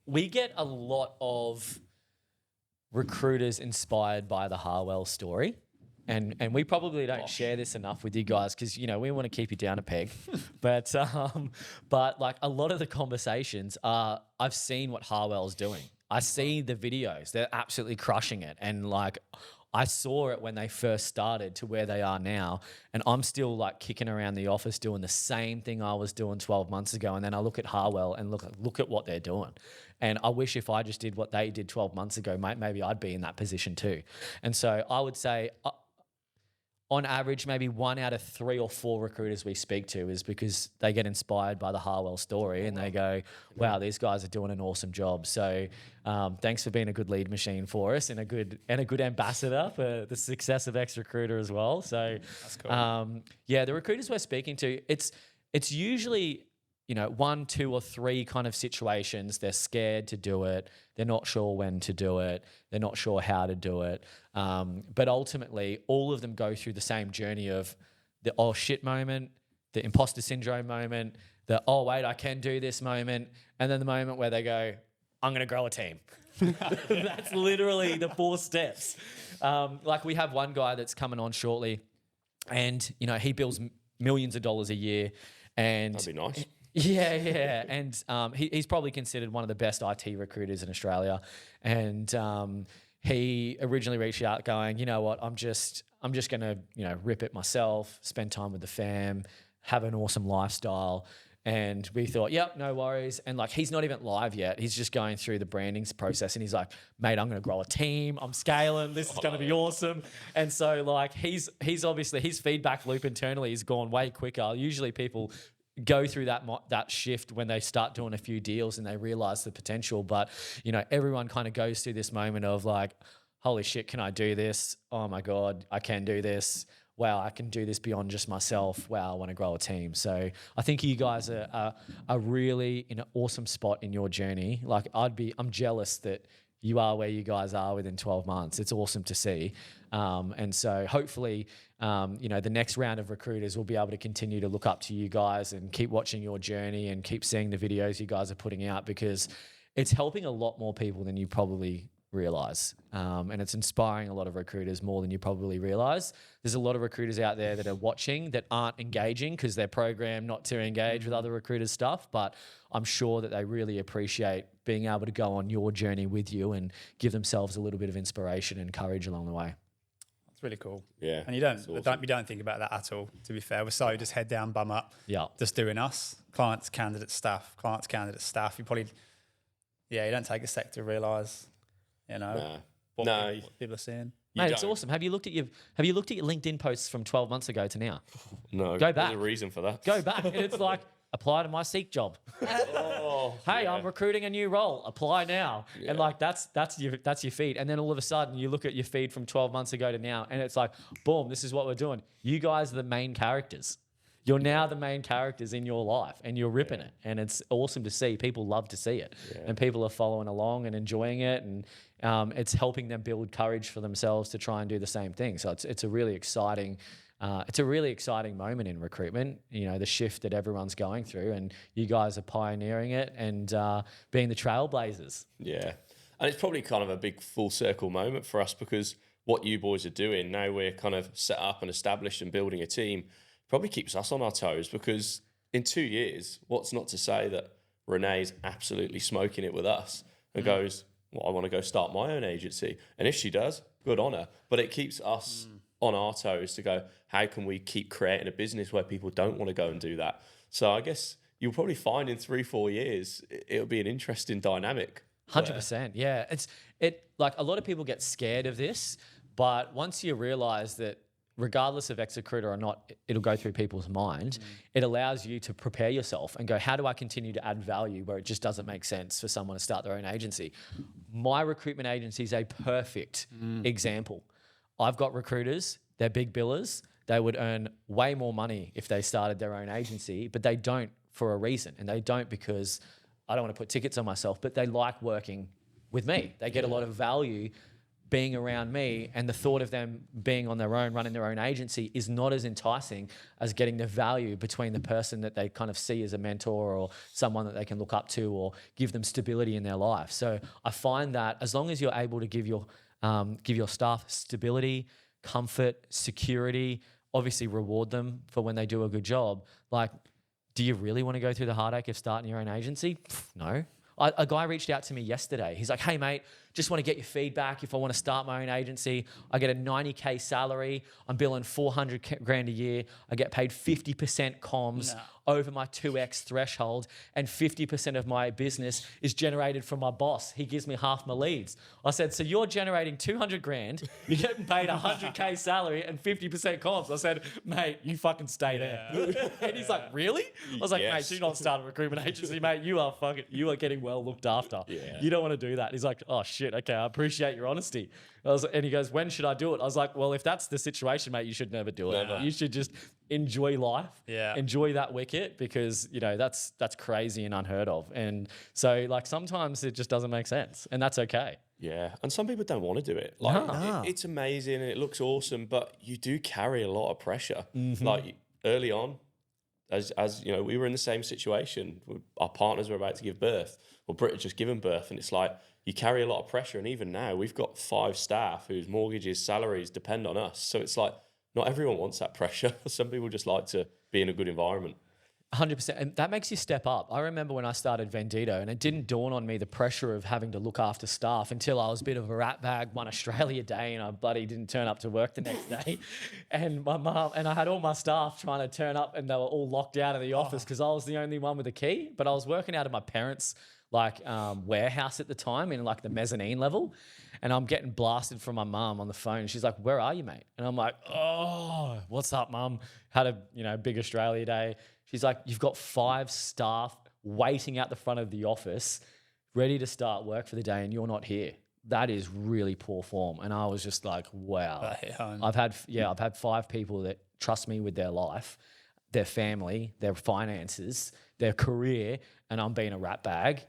we get a lot of recruiters inspired by the Harwell story. And we probably don't share this enough with you guys because, you know, we want to keep you down a peg. but like a lot of the conversations are, I've seen what Harwell's doing. I see the videos. They're absolutely crushing it. And like, I saw it when they first started to where they are now. And I'm still like kicking around the office doing the same thing I was doing 12 months ago. And then I look at Harwell and look at what they're doing. And I wish if I just did what they did 12 months ago, maybe I'd be in that position too. And so I would say, on average, maybe 1 out of 3 or 4 recruiters we speak to is because they get inspired by the Harwell story and they go, wow, these guys are doing an awesome job. So thanks for being a good lead machine for us and a good ambassador for the success of XRecruiter as well. So that's cool. Yeah, the recruiters we're speaking to, it's usually, you know, 1, 2, or 3 kind of situations. They're scared to do it. They're not sure when to do it. They're not sure how to do it. But ultimately, all of them go through the same journey of the oh shit moment, the imposter syndrome moment, the oh wait, I can do this moment, and then the moment where they go, I'm going to grow a team. That's literally the 4 steps. Like we have one guy that's coming on shortly, and you know he bills millions of dollars a year, and That'd be nice. Yeah. And he's probably considered one of the best IT recruiters in Australia. And he originally reached out going, you know what, I'm just going to, you know, rip it myself, spend time with the fam, have an awesome lifestyle. And we thought, yep, no worries. And like, he's not even live yet. He's just going through the branding process. And he's like, mate, I'm going to grow a team. I'm scaling. This is going to be awesome. And so like, he's obviously, his feedback loop internally has gone way quicker. Usually people go through that shift when they start doing a few deals and they realize the potential. But, you know, everyone kind of goes through this moment of like, holy shit, can I do this? Oh my God, I can do this. Wow, I can do this beyond just myself. Wow, I want to grow a team. So I think you guys are really in an awesome spot in your journey. Like I'm jealous that you are where you guys are within 12 months. It's awesome to see. And so hopefully, you know, the next round of recruiters will be able to continue to look up to you guys and keep watching your journey and keep seeing the videos you guys are putting out because it's helping a lot more people than you probably realize. And it's inspiring a lot of recruiters more than you probably realize. There's a lot of recruiters out there that are watching that aren't engaging because they're programmed not to engage with other recruiters' stuff. But I'm sure that they really appreciate being able to go on your journey with you and give themselves a little bit of inspiration and courage along the way. It's really cool. Yeah. And you don't think about that at all, to be fair. We're so just head down, bum up. Yeah. Just doing us. Clients, candidate, staff. You probably, you don't take a sec to realise, you know, what people are saying. Mate, it's awesome. Have you looked at your LinkedIn posts from 12 months ago to now? No. Go back. There's a reason for that. Go back. And it's like, apply to my Seek job. Hey, I'm recruiting a new role. Apply now. Yeah. And like that's your feed. And then all of a sudden you look at your feed from 12 months ago to now and it's like, boom, this is what we're doing. You guys are the main characters. You're now the main characters in your life and you're ripping it. And it's awesome to see. People love to see it. Yeah. And people are following along and enjoying it. And it's helping them build courage for themselves to try and do the same thing. So it's a really exciting moment in recruitment, you know, the shift that everyone's going through and you guys are pioneering it and being the trailblazers. Yeah. And it's probably kind of a big full circle moment for us because what you boys are doing, now we're kind of set up and established and building a team, probably keeps us on our toes because in 2 years, what's not to say that Renee's absolutely smoking it with us and goes, well, I want to go start my own agency. And if she does, good on her. But it keeps us on our toes to go, how can we keep creating a business where people don't want to go and do that? So I guess you'll probably find in 3-4 years, it'll be an interesting dynamic. 100%. Yeah. It like a lot of people get scared of this, but once you realize that regardless of XRecruiter or not, it'll go through people's mind. It allows you to prepare yourself and go, how do I continue to add value where it just doesn't make sense for someone to start their own agency? My recruitment agency is a perfect example. I've got recruiters, they're big billers. They would earn way more money if they started their own agency, but they don't for a reason. And they don't because I don't want to put tickets on myself, but they like working with me. They get a lot of value being around me, and the thought of them being on their own, running their own agency is not as enticing as getting the value between the person that they kind of see as a mentor or someone that they can look up to or give them stability in their life. So I find that as long as you're able to give your staff stability, comfort, security, obviously reward them for when they do a good job. Like, do you really want to go through the heartache of starting your own agency? No. A guy reached out to me yesterday. He's like, hey, mate, just want to get your feedback. If I want to start my own agency, I get a 90K salary. I'm billing 400 grand a year. I get paid 50% comms over my 2x threshold, and 50% of my business is generated from my boss. He gives me half my leads. I said, so you're generating 200 grand, you're getting paid 100K salary and 50% comms. I said, mate, you fucking stay there. And he's like, really? I was like, mate, do not start a recruitment agency, mate. You are getting well looked after. Yeah. You don't want to do that. He's like, oh shit, okay, I appreciate your honesty. And he goes, when should I do it? I was like, well, if that's the situation, mate, you should never do it. Never. You should just enjoy life, enjoy that wicket, because that's crazy and unheard of. And so like sometimes it just doesn't make sense, and that's okay. Yeah, and some people don't want to do it. Like it's amazing and it looks awesome, but you do carry a lot of pressure. Like early on, as you know, we were in the same situation. Our partners were about to give birth, or Britt had just given birth, and it's like you carry a lot of pressure. And even now, we've got 5 staff whose mortgages, salaries depend on us. So it's like not everyone wants that pressure. Some people just like to be in a good environment. 100%. And that makes you step up. I remember when I started Vendito, and it didn't dawn on me the pressure of having to look after staff until I was a bit of a rat bag one Australia day, and I bloody didn't turn up to work the next day. And my mum, and I had all my staff trying to turn up, and they were all locked out of the office because I was the only one with a key. But I was working out of my parents' warehouse at the time in like the mezzanine level. And I'm getting blasted from my mum on the phone. She's like, where are you, mate? And I'm like, oh, what's up, mum? Had a big Australia day. She's like, you've got 5 staff waiting out the front of the office, ready to start work for the day, and you're not here. That is really poor form. And I was just like, wow. I've had 5 people that trust me with their life, their family, their finances, their career, and I'm being a rat bag,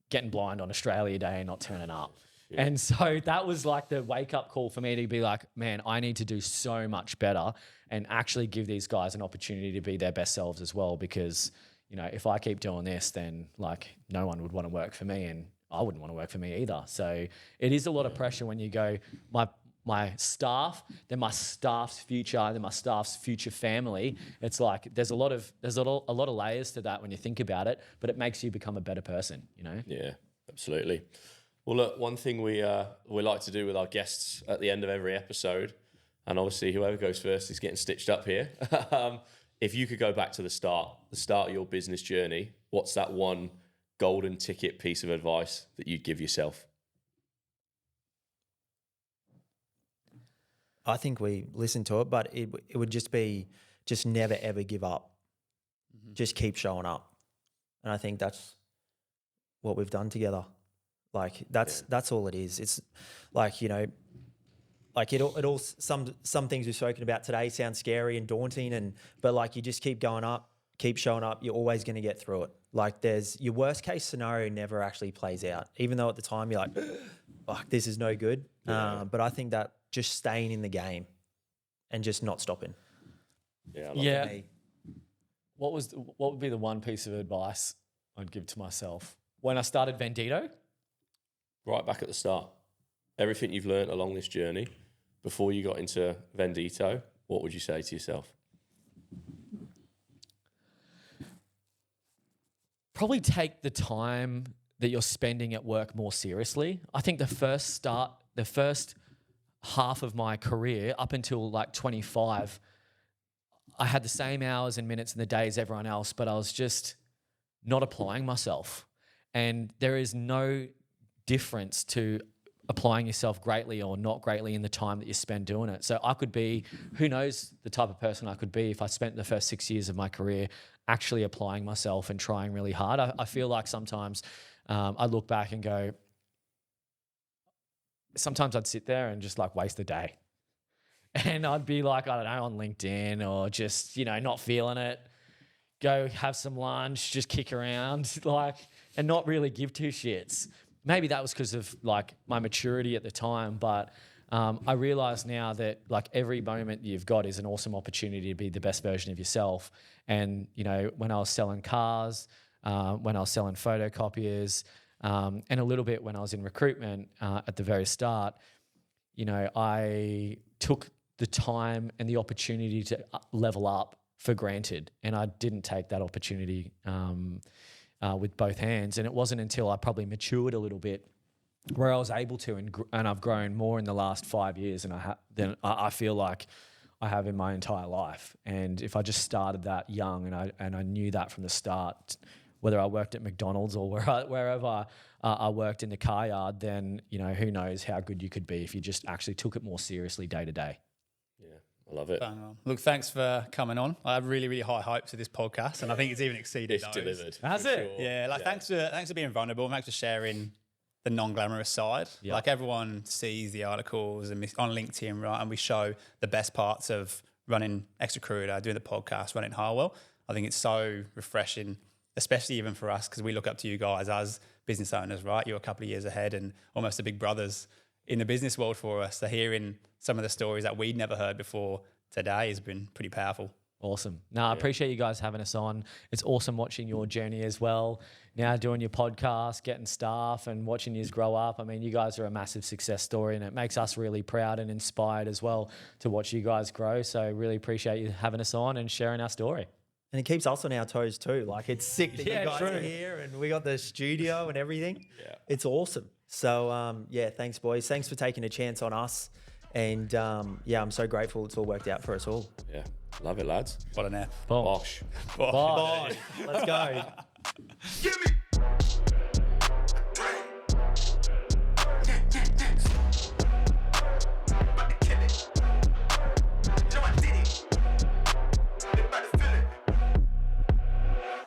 getting blind on Australia Day and not turning up. Yeah. And so that was like the wake-up call for me to be like, man, I need to do so much better and actually give these guys an opportunity to be their best selves as well, because, if I keep doing this, then like no one would want to work for me, and I wouldn't want to work for me either. So it is a lot of pressure when you go, my staff, then my staff's future, then my staff's future family. It's like there's a lot of layers to that when you think about it, but it makes you become a better person, Yeah, absolutely. Well, look, one thing we like to do with our guests at the end of every episode, and obviously whoever goes first is getting stitched up here. If you could go back to the start of your business journey, what's that one golden ticket piece of advice that you'd give yourself? I think we listened to it, but it would just be never, ever give up. Mm-hmm. Just keep showing up. And I think that's what we've done together. Like that's all it is. It's like, some things we've spoken about today sound scary and daunting, but like you just keep going up, keep showing up, you're always going to get through it. Like your worst case scenario never actually plays out, even though at the time you're like, fuck, this is no good. Yeah. But I think that just staying in the game and just not stopping. Yeah. What would be the one piece of advice I'd give to myself when I started Vendito? Right back at the start. Everything you've learned along this journey before you got into Vendito, what would you say to yourself? Probably take the time that you're spending at work more seriously. I think the first half of my career up until like 25, I had the same hours and minutes in the day as everyone else, but I was just not applying myself. And there is no difference to applying yourself greatly or not greatly in the time that you spend doing it. So I could be, who knows the type of person I could be if I spent the first 6 years of my career actually applying myself and trying really hard. I feel like sometimes I look back and go, sometimes I'd sit there and just like waste the day. And I'd be like, I don't know, on LinkedIn or just, not feeling it. Go have some lunch, just kick around, and not really give two shits. Maybe that was because of like my maturity at the time, but I realize now that like every moment you've got is an awesome opportunity to be the best version of yourself. And, when I was selling cars, when I was selling photocopiers, and a little bit when I was in recruitment at the very start, I took the time and the opportunity to level up for granted. And I didn't take that opportunity with both hands. And it wasn't until I probably matured a little bit where I was able to, and I've grown more in the last 5 years than I feel like I have in my entire life. And if I just started that young and I knew that from the start, whether I worked at McDonald's or wherever I worked in the car yard, then who knows how good you could be if you just actually took it more seriously day to day. I love it. Look, thanks for coming on. I have really, really high hopes for this podcast, and I think it's even exceeded those. Delivered. Has it? Sure. Yeah, thanks for being vulnerable. Thanks for sharing the non-glamorous side. Yeah. Like everyone sees the articles and on LinkedIn, right? And we show the best parts of running XRecruiter, doing the podcast, running Harwell. I think it's so refreshing, especially even for us, because we look up to you guys as business owners, right? You're a couple of years ahead and almost the big brothers in the business world for us. So hearing some of the stories that we'd never heard before today has been pretty powerful. Awesome. I appreciate you guys having us on. It's awesome watching your journey as well. Now doing your podcast, getting staff and watching you grow up. I mean, you guys are a massive success story, and it makes us really proud and inspired as well to watch you guys grow. So really appreciate you having us on and sharing our story. And it keeps us on our toes too. Like it's sick that you guys true. are here and we got the studio and everything. Yeah. It's awesome. So thanks boys. Thanks for taking a chance on us. And I'm so grateful it's all worked out for us all. Yeah. Love it, lads. What an app. Boom. Bosh. Bye. Let's go. Give me